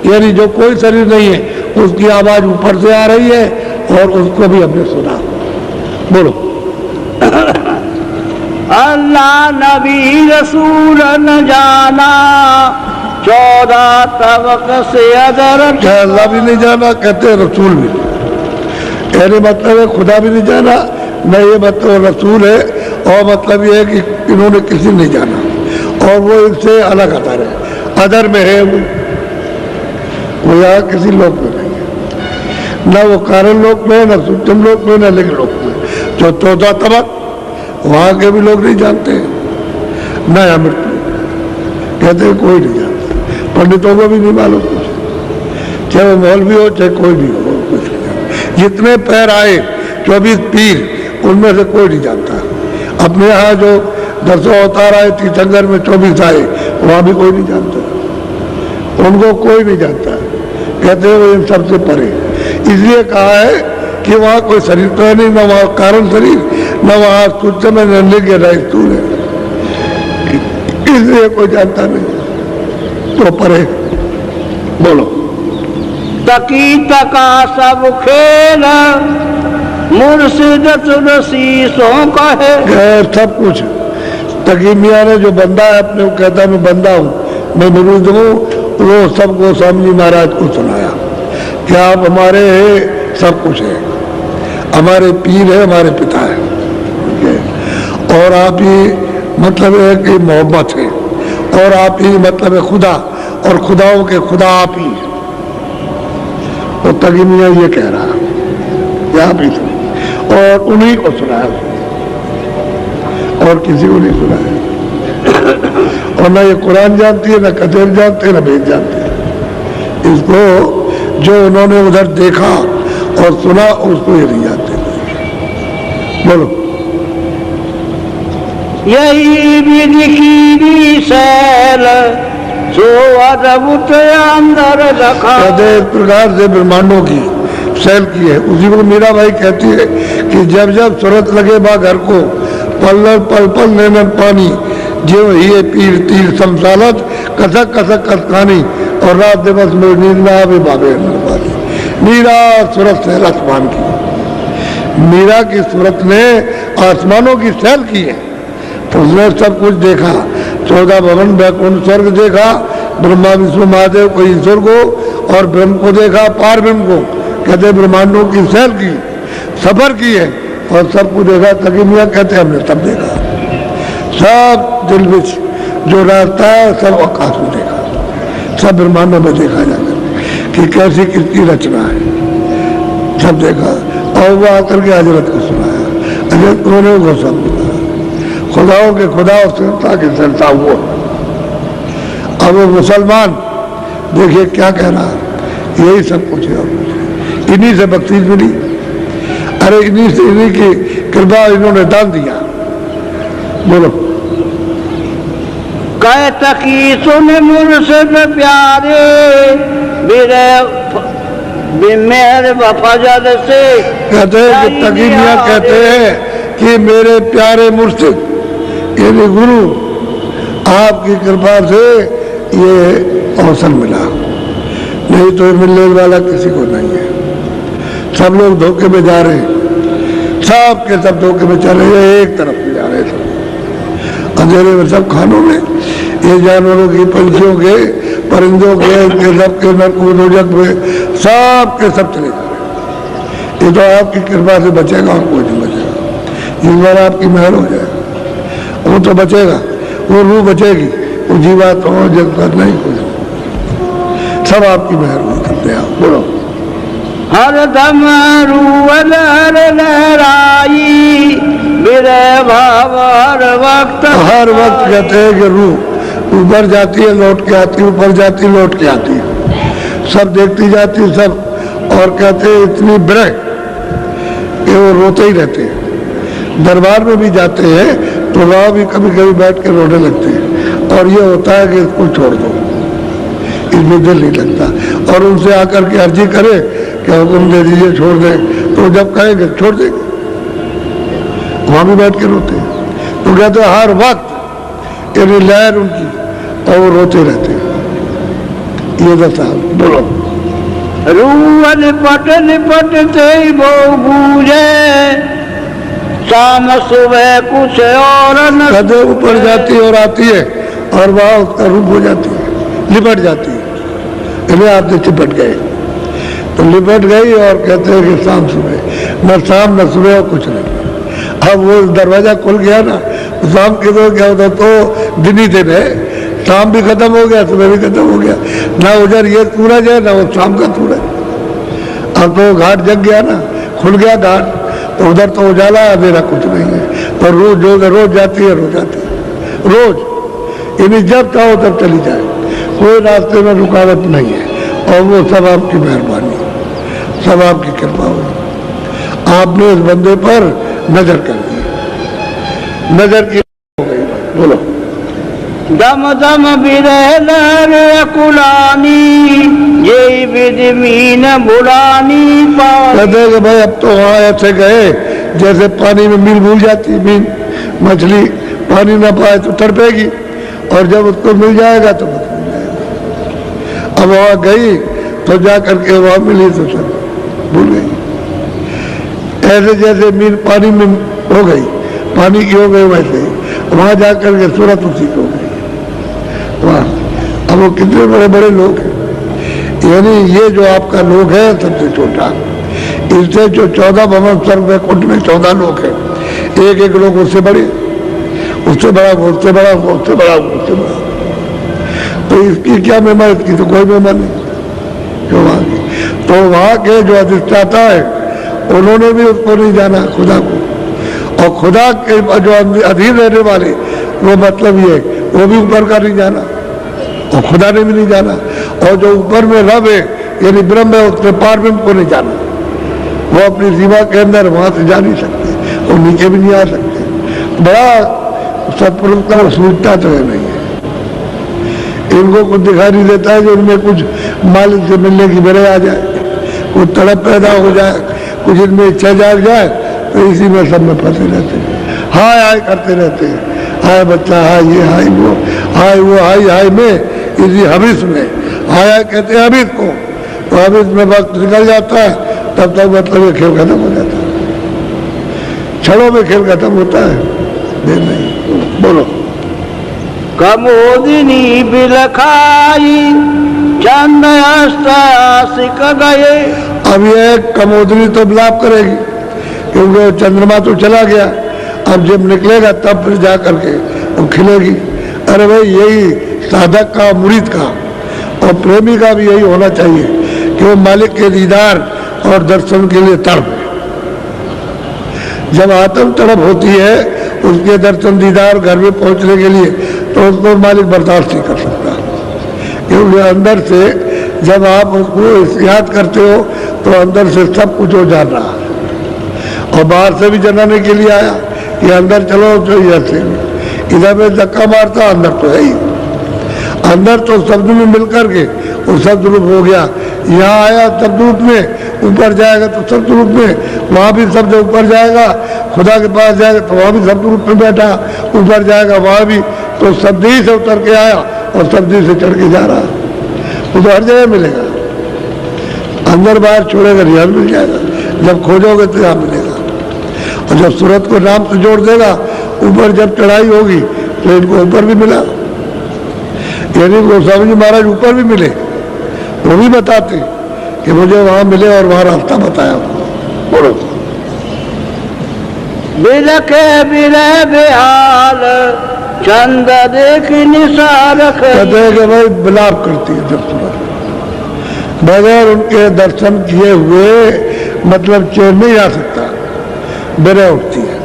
यानी जो कोई शरीर नहीं है उसकी आवाज ऊपर से आ रही है, और उसको भी हमने सुना। बोलो। अल्लाह नबी रसूल न जाना, 14 तबक से अदर। अल्लाह भी नहीं जाना, कहते रसूल भी, कहने मतलब है खुदा भी नहीं जाना, न ये मतलब रसूल है, और मतलब ये है कि इन्होंने किसी नहीं जाना, और वो इनसे अलग अदर है, अदर में है वो यहाँ किसी लोक में नहीं है, न वो कारण लोक में, न सूक्ष्म लोक में, न लिंग लोक में। जो 14 तबक वहां के भी लोग नहीं जानते, न या मृत्यु, कहते हैं कोई नहीं जानता, पंडितों को भी नहीं मालूम कुछ, चाहे वो मौलवी हो चाहे कोई भी हो, कुछ नहीं जानता। जितने पैर आए 24 पीर, उनमें से कोई नहीं जानता। अपने यहाँ जो 10 अवतार आए तीर्थंकर में 24 आए, वहां भी कोई नहीं जानता, उनको कोई नहीं जानता, कहते हैं वो इन सबसे परे। इसलिए कहा है कि वहां कोई शरीर तो है नहीं, न वहां कारण शरीर, न वहां सूक्ष्म है, न लिंग है, न स्थूल है, इसलिए कोई जानता नहीं, तो परे। बोलो। तकी तका सब खेल, मुर्शिद शीशों कहे। सब कुछ तकी मियाँ ने जो बंदा है अपने को कहता है मैं बंदा हूँ, मैं मुरीद हूँ, वो सब गोस्वामी जी महाराज को सुनाया कि आप हमारे सब कुछ है, हमारे पीर है, हमारे पिता है, और आप ही मतलब है कि मोहब्बत है, और आप ही मतलब है खुदा, और खुदाओं के खुदा आप ही। तो तकी मियाँ ये कह रहा है आप ही, और उन्हीं को सुनाया, और किसी को नहीं सुनाया। और ना ये कुरान जानती है, ना कदर जानते हैं, ना वेद जानते हैं। इसको जो उन्होंने उधर देखा और सुना उसको ये नहीं जानते। बोलो। यही विधि की भी शैल, सो अद्भुत अंदर रखा। कहते इस प्रकार से ब्रह्मांडों की शैल की है। उसी को मीरा भाई कहती है कि जब जब सूरत लगे बा घर को, पल पल पल नैनन पानी, जो ये पीर तीर समसालत, कसक कसक कसकानी, और रात दिवस में नींद ना आवे बाबे पानी। मीरा सूरत सैल आसमान की, मीरा की सूरत ने आसमानों की सैल की है, तो उसने सब कुछ देखा। 14 भवन बैकुंठ स्वर्ग देखा, ब्रह्मा विष्णु महादेव को ईश्वर को, और ब्रह्म को देखा, पार ब्रह्म को, कहते ब्रह्मांडों की सैर की, सफर की है, और सब कुछ देखा। तकी मियाँ कहते हमने सब देखा, सब दिल में जो रास्ता है सब आकाश में देखा, सब ब्रह्मांडों में देखा जाकर कि कैसी किसकी रचना है, सब देखा। और वो आकर के हजरत को सुनाया, हजरत उन्होंने वो सब बताया, खुदाओं के खुदा और संस्था के संस्था हुआ। अब वो मुसलमान देखिए क्या कह रहा है, यही सब कुछ है, इन्हीं से बख्शीश मिली। अरे इन्हीं की कृपा इन्होंने दान दिया। बोलो। कहत की सुन मुर्शिद प्यारे मेरे फजल से। कहते हैं कि तकी मियां कहते हैं कि मेरे प्यारे मुर्शिद यानी गुरु आपकी कृपा से ये अवसर मिला, नहीं तो मिलने वाला किसी को नहीं है। सब लोग धोखे में जा रहे हैं, सब के सब धोखे में चले गए, एक तरफ में जा रहे सब अंधेरे में, सब खानों में, ये जानवरों की, पंछियों के, परिंदों के, इनके सब के नरक में सब के सब चले जा रहे। ये तो आपकी कृपा से बचेगा और कोई नहीं बचेगा। जिस बार आपकी मेहर हो जाए वो तो बचेगा, वो रूह बचेगी, वो जीवात्मा जग पर नहीं कुछ, सब आपकी मेहर करते हैं आप। बोलो। हर दम रूवल लहराई मेरे भाव हर वक्त कहते हैं कि रूह ऊपर जाती है लौट के आती है, ऊपर जाती है लौट के आती है, सब देखती जाती है सब, और कहते हैं इतनी ब्रह कि वो रोते ही रहते हैं। दरबार में भी जाते हैं तो वहाँ भी कभी कभी बैठ के रोने लगते हैं, और ये होता है कि इसको छोड़ दो, इसमें दिल नहीं लगता। और उनसे आकर के अर्जी करे कि हुक्म दे दीजिए छोड़ दें, तो जब कहेंगे छोड़ देंगे, वहाँ भी बैठ के रोते हैं। तो कहते हैं हर वक्त यानी लहर उनकी, और वो रोते रहते हैं। ये दशा। बोलो। रूह लिपट लिपटते वो बूझे शाम सुबह कुछ और न। कदे ऊपर जाती है और आती है, और वहाँ उसका रूप हो जाती है, लिपट जाती है, इसलिए आपने चिपट गए, तो लिपट गई। और कहते हैं कि शाम सुबह, न शाम न सुबह और कुछ नहीं। अब वो दरवाजा खुल गया ना, शाम के तो क्या होता, तो दिन ही दिन है, शाम भी खत्म हो गया, सुबह भी खत्म हो गया, ना उधर ये सूरज है ना वो शाम का सूरज। अब तो घाट जग गया ना, खुल गया घाट, तो उधर तो उजाला है, मेरा कुछ नहीं है। पर रोज जो रोज जाती है, रोज आती है, रोज यानी जब चाहो तब चली जाए, कोई रास्ते में रुकावट नहीं है। और वो सब आपकी मेहरबानी, सब आपकी कृपा हुई। आपने इस बंदे पर नजर कर दी, नजर की हो गई। बोलो। दम दम बिरहलर कुलानी ये विदमीन बुलानी कहते हैं कि भाई अब तो वहाँ ऐसे गए जैसे पानी में मील भूल जाती है, मील मछली पानी ना पाए तो तड़पेगी, और जब उसको मिल जाएगा तो बस मिल जाएगा। अब वहाँ गई तो जा करके वहाँ मिली तो सब भूल गई। ऐसे जैसे मील पानी में हो गई, पानी की हो गई, वैसे ही वहाँ जा करके सूरत उसी की हो गई। वाह। अब वो कितने बड़े बड़े लोग हैं, यानी ये जो आपका लोग है सबसे छोटा, इससे जो 14 भवन स्वर्ग वैकुंठ में 14 लोग हैं, एक एक लोग उससे बड़े, उससे बड़ा, उससे बड़ा, उससे बड़ा, उससे बड़ा। तो इसकी क्या महिमा, इसकी तो कोई महिमा नहीं। जो वहाँ की, तो वहाँ के जो अधिष्ठाता है उन्होंने भी उसको नहीं जाना, खुदा को, और खुदा के जो अधीन रहने वाले, वो मतलब ये वो भी ऊपर का नहीं जाना, और खुदा ने भी नहीं जाना। और जो ऊपर में रब है यानी ब्रह्म है, उसने पार में को नहीं जाना, वो अपनी सीमा के अंदर वहां से जा नहीं सकते, और नीचे भी नहीं आ सकते। बड़ा सत्पुरुषता और सूझता तो है नहीं है, इनको कुछ दिखाई नहीं देता है कि उनमें कुछ मालिक से मिलने की बेरे आ जाए, कुछ तड़प पैदा हो जाए, कुछ इनमें इच्छा जाग जाए, तो इसी में सब में फंसे रहते हैं, हाय हाय करते रहते हैं, हाय बच्चा, हाय ये, हाय वो, हाय वो, हाय हाय में, इसी हविस में हाय हाय कहते हैं हविस को, तो हविस में वक्त निकल जाता है, तब तक मतलब ये खेल खत्म हो जाता है, क्षणों में खेल खत्म होता है, देर नहीं। बोलो। कमोदिनी बिलखाई चंद आशिक गए। अब ये कमोदनी तो विलाप करेगी, क्योंकि वो चंद्रमा तो चला गया, अब जब निकलेगा तब फिर जा करके वो खिलेगी। अरे भाई यही साधक का, मुरीद का और प्रेमी का भी यही होना चाहिए कि वो मालिक के दीदार और दर्शन के लिए तड़प। जब आत्म तड़प होती है उसके दर्शन दीदार घर में पहुंचने के लिए, तो उसको मालिक बर्दाश्त नहीं कर सकता, क्योंकि अंदर से जब आप उसको याद करते हो तो अंदर से सब कुछ हो जा रहा है, और बाहर से भी जलाने के लिए आया कि अंदर चलो, तो इधर से इधर में धक्का मारता, अंदर तो है ही, अंदर तो शब्द में मिल करके वो शब्द रूप हो गया। यहाँ आया शब्द रूप में, ऊपर जाएगा तो शब्द रूप में, वहाँ भी शब्द ऊपर जाएगा, खुदा के पास जाएगा तो वहाँ भी शब्द रूप में बैठा, ऊपर जाएगा वहाँ भी, तो शब्द ही से उतर के आया और शब्द ही से चढ़ के जा रहा। वो तो हर जगह मिलेगा, अंदर बाहर छोड़ेगा यहाँ मिल जाएगा, जब खोजोगे तो यहाँ मिलेगा। और जब सूरत को नाम से जोड़ देगा, ऊपर जब चढ़ाई होगी तो इनको ऊपर भी मिला। यानी गोस्वामी जी महाराज ऊपर भी मिले, वो भी बताते कि मुझे वहां मिले और वहां रास्ता बताया। बोलो। बिलखे बिरह बेहाल चंद देख निसार कहते हैं कि भाई बिलाप करती है जब सूरत, बगैर उनके दर्शन किए हुए मतलब चैन नहीं आ सकता, बिरह उठती है।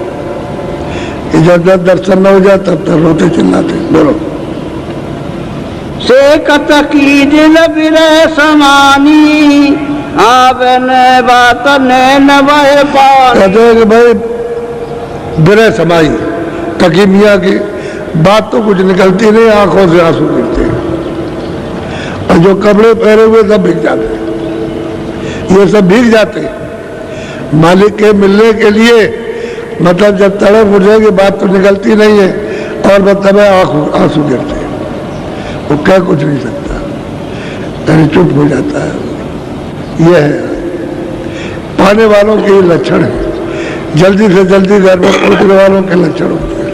जब जब दर्शन न हो जाए तब तक रोते चिल्लाते। बोलो। से कत की दिल बिरह समानी आवे न बात न वह पानी। कहते हैं कि भाई बिरह समाई, तकी मियाँ की बात तो कुछ निकलती नहीं, आंखों से आंसू गिरते हैं, और जो कपड़े पहने हुए सब भीग जाते हैं, ये सब भीग जाते हैं। मालिक के मिलने के लिए मतलब जब तड़प उठ जाएगी बात तो निकलती नहीं है, और मतलब आंसू गिरते हैं, वो कह कुछ नहीं सकता, यानी चुप हो जाता है। यह है पाने वालों के लक्षण है, जल्दी से जल्दी घर में पहुंचने वालों के लक्षण होते हैं।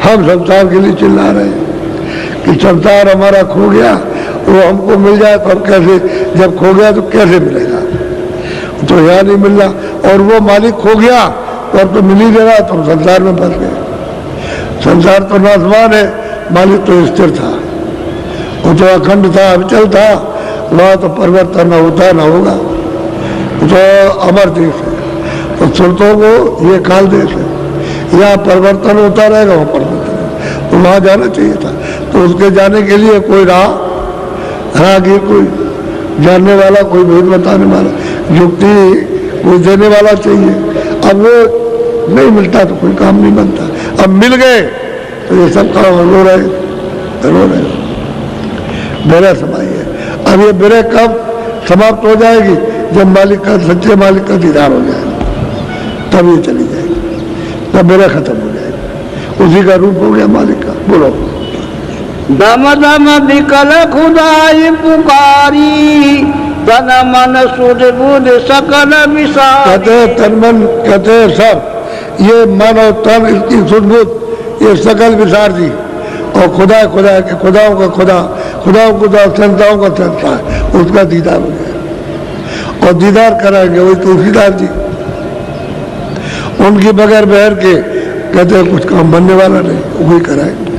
हम संसार के लिए चिल्ला रहे हैं कि संसार हमारा खो गया, वो हमको मिल जाए तो हम कैसे, जब खो गया तो कैसे मिलेगा, तो यहाँ नहीं मिल रहा, और वो मालिक खो गया और तो मिल ही रहा, तो हम संसार में फंस गए। संसार तो नासवान है, मालिक तो स्थिर था, वो तो अखंड था, अविचल था, वहाँ तो परिवर्तन न होता न होगा, तो अमर देश है। तो सुरतों को ये काल देश है, यहाँ परिवर्तन होता रहेगा, वो परिवर्तन, तो वहाँ जाना चाहिए था। तो उसके जाने के लिए कोई राहगीर, कोई जानने वाला, कोई भेद बताने वाला, युक्ति कोई देने वाला चाहिए। अब वो नहीं मिलता तो कोई काम नहीं बनता। अब मिल गए तो ये सब काम रो रहे बिरह समाई है। अब ये बिरह कब समाप्त हो जाएगी, जब मालिक का, सच्चे मालिक का दीदार हो जाएगा, तब ये चली जाएगी, तब बिरह खत्म हो जाएगी, उसी का रूप हो गया मालिक का। बोलो। दम दम विकल खुदाई पुकारी तन मन सुध बुध सकल विसारी। कहते हैं तन मन, कहते हैं सब, ये मन और तन, इसकी सुध बुध, ये सकल विसार दी, और खुदा खुदा के खुदाओं का खुदा, खुदाओं खुदा, संताओं का संता है, उसका दीदार हो गया। और दीदार कराएंगे वही तुलसीदास जी, उनकी बगैर बहर के कहते हैं कुछ काम बनने वाला नहीं, वही कराएंगे,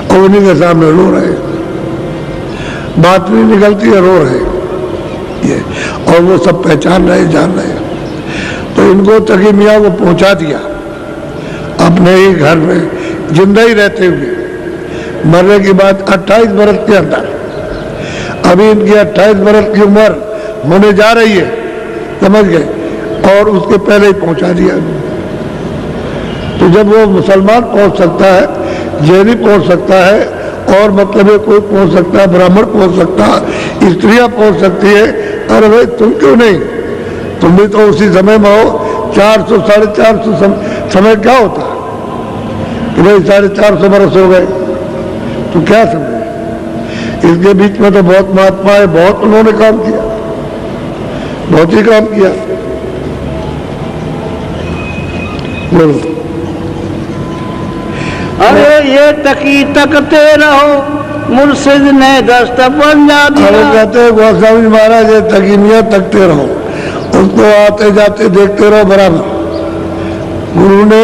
और उन्हीं के सामने रो रहे, बात नहीं निकलती है, रो रहे ये, और वो सब पहचान रहे, जान रहे। तो इनको तकी मियाँ को पहुंचा दिया अपने ही घर में, जिंदा ही रहते हुए, मरने की बात 28 बरस के अंदर, अभी इनकी 28 बरस की उम्र होने जा रही है, समझ गए, और उसके पहले ही पहुंचा दिया। तो जब वो मुसलमान पहुंच सकता है, जैनी पहुंच सकता है, और मतलब ये कोई पहुंच सकता है, ब्राह्मण पहुंच सकता है, स्त्रियां पहुंच सकती है, अरे भाई तुम क्यों नहीं, तुम भी तो उसी समय में हो। 400 450 समय क्या होता है कि भाई 450 बरस हो गए, तो क्या समझे। इसके बीच में तो बहुत महात्मा है, बहुत उन्होंने काम किया, बहुत ही काम किया। बोलो। अरे ये तकी तकते रहो मुर्शिद ने दस्त पंजा दिया। अरे कहते हैं गोस्वामी महाराज, ये तकीनिया तकते रहो, उसको आते जाते देखते रहो बराबर। गुरु ने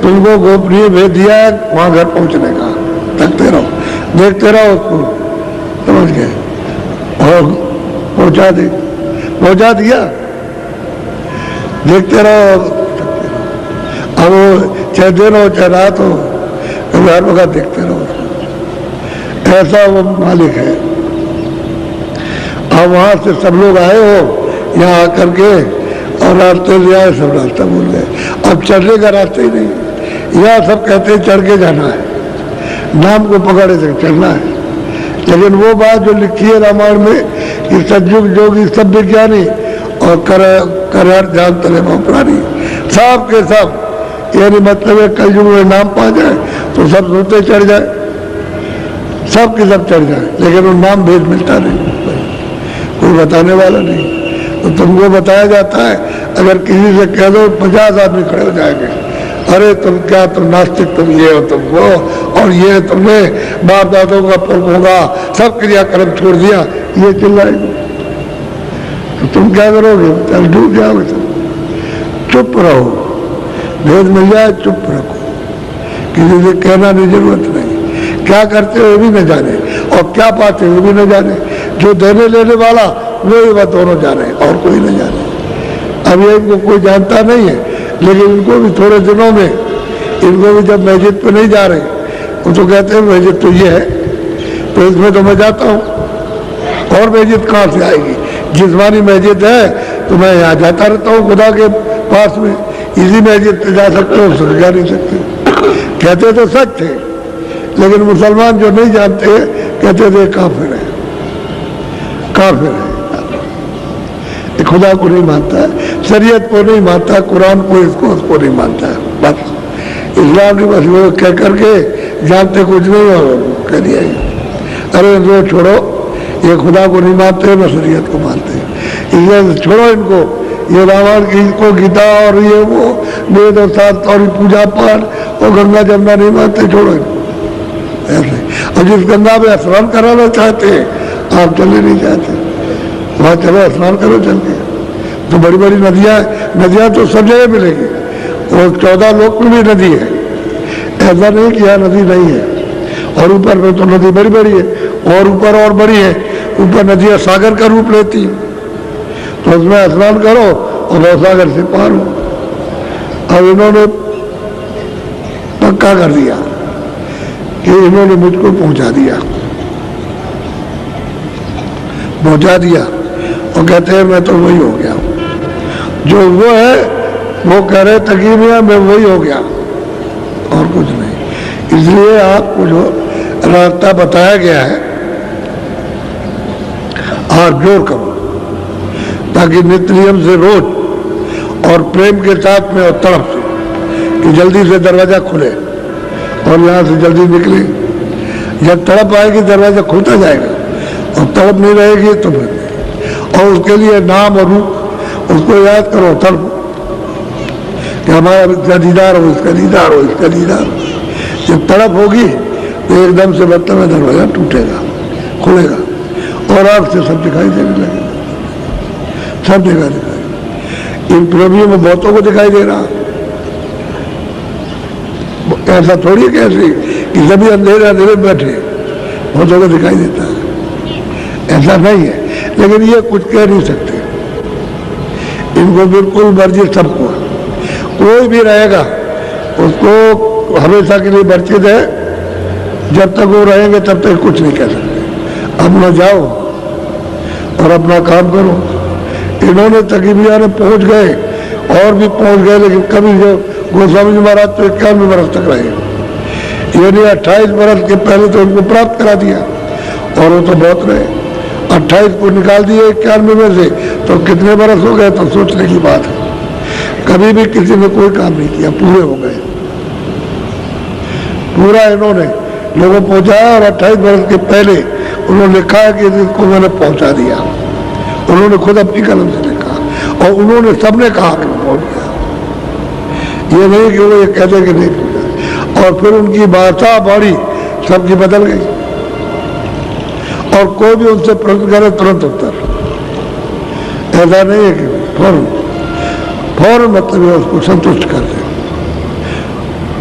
तुमको गोपनीय भेज दिया है वहां घर पहुंचने का, तकते रहो, देखते रहो उसको, समझ गए, और पहुंचा दिया, देखते रहो। अब वो चाहे दिन हो चाहे रात हो, कभी हर वक्त देखते रहो, ऐसा वो मालिक है। अब वहां से सब लोग आए हो यहाँ आकर के, और रास्ते ले आए, सब रास्ता भूल गए। अब चढ़ने का रास्ता ही नहीं। यहाँ सब कहते हैं चढ़ के जाना है, नाम को पकड़े से चढ़ना है, लेकिन वो बात जो लिखी है रामायण में कि सतयुग जोगी सब विज्ञानी और कर ध्यान तले प्राणी, सब के सब, यानी मतलब है कलयुग में नाम पा जाए तो सब सोते चढ़ जाए, सब के सब चढ़ जाए, लेकिन वो नाम भेद मिलता नहीं, कोई बताने वाला नहीं। तो तुमको बताया जाता है, अगर किसी से कह दो 50 आदमी खड़े हो जाएंगे, अरे तुम क्या, तुम नास्तिक, तुम ये हो, तुम वो, और ये तुमने बाप दादों का पुण्य होगा, सब क्रियाक्रम छोड़ दिया, ये चिल्लाएंगे, तो तुम क्या करोगे? चल डूब जाओगे तुम। चुप रहो, भेद मिल जाए चुप रखो, किसी से कहना नहीं, जरूरत नहीं। क्या करते हो भी न जाने और क्या पाते हो भी न जाने, जो देने लेने वाला वो ही वह दोनों जाने और कोई न जाने। अब ये इनको कोई जानता नहीं है, लेकिन इनको भी थोड़े दिनों में, इनको भी जब मस्जिद पे नहीं जा रहे, वो तो कहते हैं मस्जिद तो ये है, तो इसमें तो मैं जाता हूँ, और मस्जिद कहाँ से आएगी? जिस्मानी मस्जिद है तो मैं यहाँ जाता रहता हूँ खुदा के पास में, इसी मस्जिद पे जा सकते हो, उससे जा नहीं सकते। कहते तो सच थे, लेकिन मुसलमान जो नहीं जानते कहते थे काफिर है, काफिर है, खुदा को नहीं मानता है, शरीयत को नहीं मानता, कुरान को, इसको उसको नहीं मानता है, बस इस्लाम की बस वो कह करके जानते कुछ नहीं और कह दिया। अरे इनको छोड़ो, ये खुदा को नहीं मानते, न शरीयत को मानते, ये छोड़ो इनको, ये रामायण की इसको गीता और ये वो वेद और शास्त्र और पूजा पाठ और गंगा जमुना नहीं मानते, छोड़ो इनको ऐसे। और जिस गंगा में स्नान कराना चाहते हैं, आप चले नहीं चाहते, वहाँ चलो स्नान करो चल के। तो बड़ी बड़ी नदियाँ तो सब जगह मिलेगी, और 14 लोक में भी नदी है, ऐसा नहीं कि यहाँ नदी नहीं है। और ऊपर में तो नदी बड़ी बड़ी है, और ऊपर और बड़ी है, ऊपर नदियाँ सागर का रूप लेती है, तो उसमें स्नान करो और सागर से पार हो। अब इन्होंने पक्का कर दिया कि इन्होंने मुझको पहुंचा दिया और कहते हैं मैं तो वही हो गया, जो वो है वो कह रहे तकीमिया मैं वही हो गया और कुछ नहीं। इसलिए आपको जो रास्ता बताया गया है आप जोर करो, ताकि नित्य नियम से रोज और प्रेम के साथ में और तड़प से कि जल्दी से दरवाजा खुले और यहाँ से जल्दी निकले। जब तड़प आएगी दरवाजा खुलता जाएगा, और तड़प नहीं रहेगी तो फिर, और उसके लिए नाम और रूप उसको याद करो, तड़प कि हमारा इसका दीदार हो, इसका दीदार हो, इसका दीदार हो। जब तड़प होगी तो एकदम से मतलब में दरवाजा टूटेगा, खुलेगा और आपसे सब दिखाई देने लगेगा, सब जगह दिखाई। इन प्रभुओं में बहुतों को दिखाई दे रहा, ऐसा थोड़ी कैसे कि सभी अंधेरे अंधेरे बैठे बहुतों को दिखाई देता है, ऐसा नहीं है। लेकिन ये कुछ कह नहीं सकते, इनको बिल्कुल वर्जित सबको, कोई भी रहेगा उसको हमेशा के लिए वर्जित है, जब तक वो रहेंगे तब तक कुछ नहीं कह सकते। अपना जाओ और अपना काम करो। इन्होंने तकीबिया ने पहुंच गए और भी पहुंच गए, लेकिन कभी जो गोस्वामी जी महाराज तो 91 बरस तक रहे, यानी 28 बरस के पहले तो उनको प्राप्त करा दिया, और वो तो बहुत रहे। 28 को निकाल दिए 91 में से, तो कितने बरस हो गए? तो सोचने की बात है। कभी भी किसी ने कोई काम नहीं किया, पूरे हो गए, पूरा इन्होंने लोगों पहुंचाया। और 28 बरस के पहले उन्होंने लिखा है कि इसको मैंने पहुंचा दिया, उन्होंने खुद अपनी कलम से लिखा, और उन्होंने सबने कहा कि पहुंच गया, ये नहीं कि वो ये कहते कि नहीं। और फिर उनकी भाषा बाड़ी सबकी बदल गई, और कोई भी उनसे प्रश्न करे तुरंत उत्तर, ऐसा नहीं है कि फौरन मतलब है उसको संतुष्ट कर दे,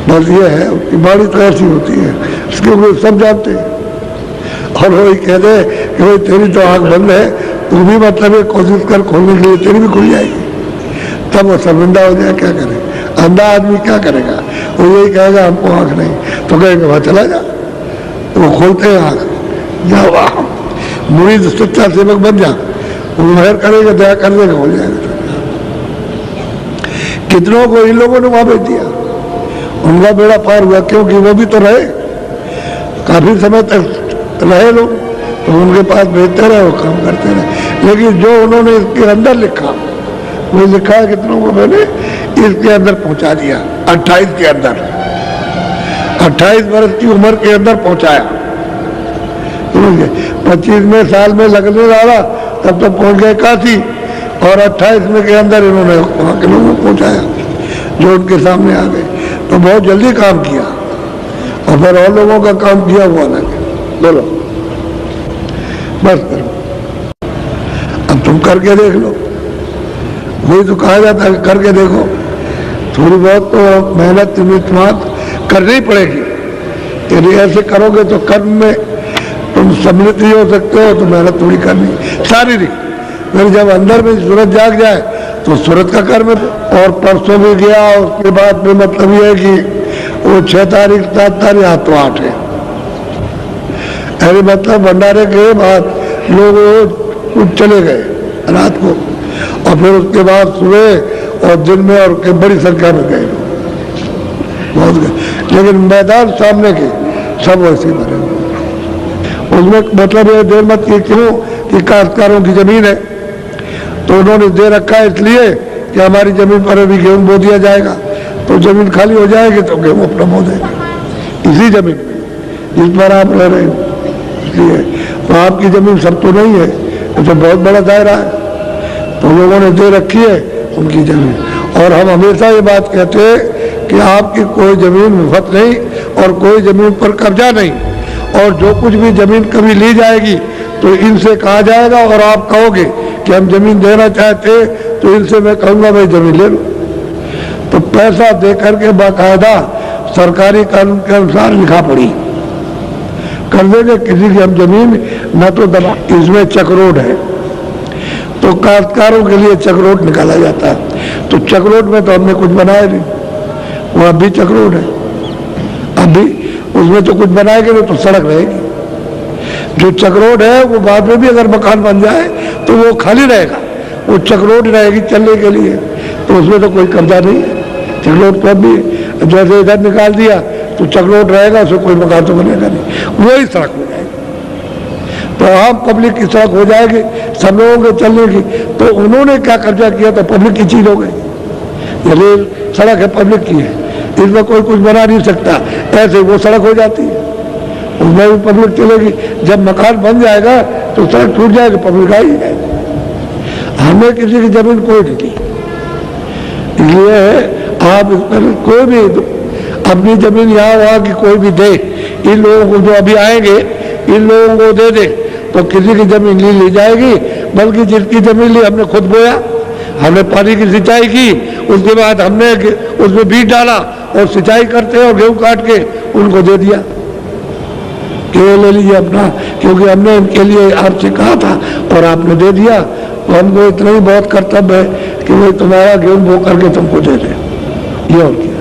बस ये है उसकी बाड़ी तो ऐसी होती है, इसके ऊपर सब जानते हैं। और वही कह दे कि भाई तेरी तो आँख बंद है, तू भी मतलब कोशिश कर खोलने के लिए, तेरी भी खुल जाएगी, तब वो शर्मिंदा हो जाए। क्या करे अंधा आदमी, क्या करेगा? वो यही कहेगा हमको आँख नहीं, तो कहेगा वहाँ चला जा, तो वो खोलते हैं आँख, जाओ वहाँ मुरीद सच्चा सेवक बन जा, वो मेहर करेगा, दया कर देगा, हो जाएगा। कितनों को इन लोगों ने वहां भेज दिया, उनका बेड़ा पार हुआ, क्योंकि वो भी तो रहे, काफी समय तक रहे लोग, तो उनके पास भेजते रहे, वो काम करते रहे। लेकिन जो उन्होंने इसके अंदर लिखा, वो लिखा है कितनों को मैंने इसके अंदर पहुंचा दिया, 28 के अंदर, 28 वर्ष की उम्र के अंदर पहुंचाया। 25वें साल में लगने वाला तब तक पहुंच गए 81, और 28वें के अंदर इन्होंने वहां के लोगों को पहुंचाया जो उनके सामने आ गए। तो बहुत जल्दी काम किया, और फिर और लोगों का काम किया हुआ अलग है। बोलो, बस करो, अब तुम करके देख लो। वही तो कहा जाता है, करके देखो। थोड़ी बहुत तो मेहनत तुम्हें करनी ही पड़ेगी। यदि ऐसे करोगे तो कर्म में तुम सम्मिलित ही हो सकते हो, तो मेहनत थोड़ी करनी शारीरिक। फिर जब अंदर में सूरत जाग जाए तो सूरत का कर्म है। और परसों भी गया, उसके बाद में मतलब ये है कि वो 6 तारीख 7 तारीख 8 तो 8 है, अरे मतलब भंडारे के बाद लोग चले गए रात को, और फिर उसके बाद सुबह और दिन में और बड़ी संख्या में गए बहुत गए। लेकिन मैदान सामने के सब वैसे भरे, उसमें मतलब ये देर मत की क्यों कि काश्तकारों की जमीन है, तो उन्होंने दे रखा है इसलिए कि हमारी जमीन पर अभी गेहूं बो दिया जाएगा, तो जमीन खाली हो जाएगी तो गेहूं अपना बो देंगे इसी जमीन में जिस पर आप रह रहे हैं। इसलिए तो आपकी जमीन सब तो नहीं है, तो बहुत बड़ा दायरा है, तो लोगों ने दे रखी है उनकी जमीन। और हम हमेशा ये बात कहते हैं कि आपकी कोई जमीन मुफ्त नहीं और कोई जमीन पर कब्जा नहीं, और जो कुछ भी जमीन कभी ली जाएगी तो इनसे कहा जाएगा, और आप कहोगे कि हम जमीन देना चाहते, तो इनसे मैं कहूँगा भाई जमीन ले लो, तो पैसा दे करके बाकायदा सरकारी कानून के अनुसार लिखा पड़ी कर देंगे किसी की हम जमीन न तो दबा। इसमें चक्रोड है, तो काश्तकारों के लिए चक्रोड निकाला जाता है, तो चक्रोड में तो हमने कुछ बनाया नहीं, वो अब भी चक्रोड है, अब भी उसमें तो कुछ बनाएंगे नहीं तो सड़क रहेगी। जो चक्रोड है वो बाद में भी अगर मकान बन जाए तो वो खाली रहेगा, वो चक्रोड रहेगी चलने के लिए, तो उसमें तो कोई कब्जा नहीं है। चक्रोड तो अब भी जैसे इधर निकाल दिया तो चक्रोड रहेगा, उसमें कोई मकान तो बनेगा नहीं, वही सड़क हो जाएगी, तो आम पब्लिक की सड़क हो जाएगी सब लोगों के चलने की। तो उन्होंने क्या कब्जा किया, तो पब्लिक की चीज हो गई, ये सड़क है पब्लिक की है, इसमें कोई कुछ बना नहीं सकता, ऐसे वो सड़क हो जाती है, उसमें भी पब्लिक चलेगी। जब मकान बन जाएगा तो सड़क टूट जाएगी, पब्लिक आ ही जाएगी। हमें किसी की जमीन कोई नहीं दी, इसलिए आप इस पर कोई भी अपनी जमीन यहाँ वहाँ की कोई भी दे, इन लोगों को जो अभी आएंगे इन लोगों को दे दे तो किसी की जमीन नहीं ली जाएगी, बल्कि जिसकी जमीन ली हमने खुद बोया, हमने पानी की सिंचाई की, उसके बाद हमने उसमें बीज डाला और सिंचाई करते और गेहूं काट के उनको दे दिया कि ले लीजिए अपना, क्योंकि हमने इनके लिए आपसे कहा था और आपने दे दिया, तो हमको इतना ही बहुत कर्तव्य है कि वो तुम्हारा गेहूं बो करके तुमको दे दे, ये और किया।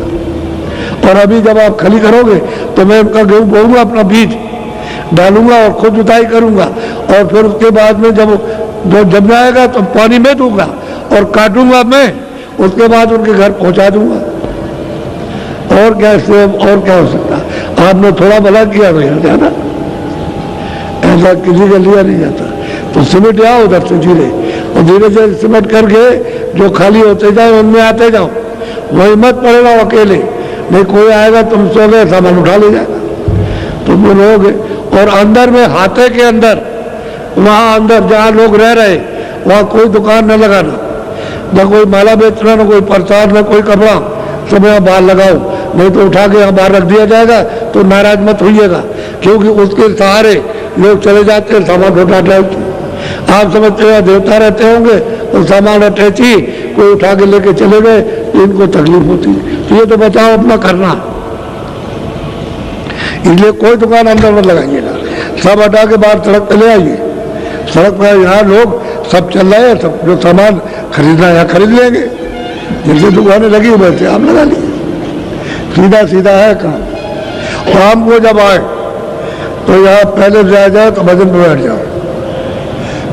और अभी जब आप खली करोगे तो मैं उनका गेहूं बोऊंगा, अपना बीज डालूंगा और खुद जुताई करूंगा, और फिर उसके बाद में जब जम जाएगा तो पानी में दूंगा और काटूंगा मैं, उसके बाद उनके घर पहुंचा दूंगा। और क्या इससे और क्या हो सकता। आपने थोड़ा भला किया भैया, ज्यादा ऐसा किसी का लिया नहीं जाता। तो सिमट जाओ उधर से धीरे, और धीरे धीरे सिमट करके जो खाली होते जाओ उनमें आते जाओ, वही मत पड़ेगा अकेले, नहीं कोई आएगा तुम सो गए सामान उठा ले जाएगा, तुम रहोगे। और अंदर में हाथे के अंदर, वहाँ अंदर जहाँ लोग रह रहे वहाँ कोई दुकान न लगाना, न कोई माला बेचना, न कोई प्रसाद, न कोई कपड़ा, सब यहाँ बाहर लगाओ, नहीं तो उठा के यहाँ बाहर रख दिया जाएगा, तो नाराज मत होइएगा, क्योंकि उसके सहारे लोग चले जाते हैं सामान उठाते। आप समझते हैं देवता रहते होंगे और सामान अटैची कोई उठा के लेके चले गए, इनको तकलीफ होती है। तो ये तो बताओ अपना करना, इसलिए कोई दुकान अंदर मत लगाइएगा, सब हटा के बाहर सड़क पे ले आइए। सड़क पर यहाँ लोग सब चल रहे हैं, सब जो सामान खरीदना यहाँ खरीद लेंगे, जैसे दुकानें लगी हुई वैसे आप लगा लीजिए, सीधा सीधा है काम। शाम को जब आए तो यहाँ पहले जाया जाए तो भजन में बैठ जाओ,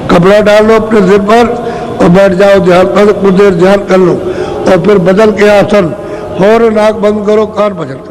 कपड़ा डाल लो अपने सिर पर और बैठ जाओ, ध्यान कर कुछ देर ध्यान कर लो, और फिर बदल के आसन और नाक बंद करो, कान भजन करो।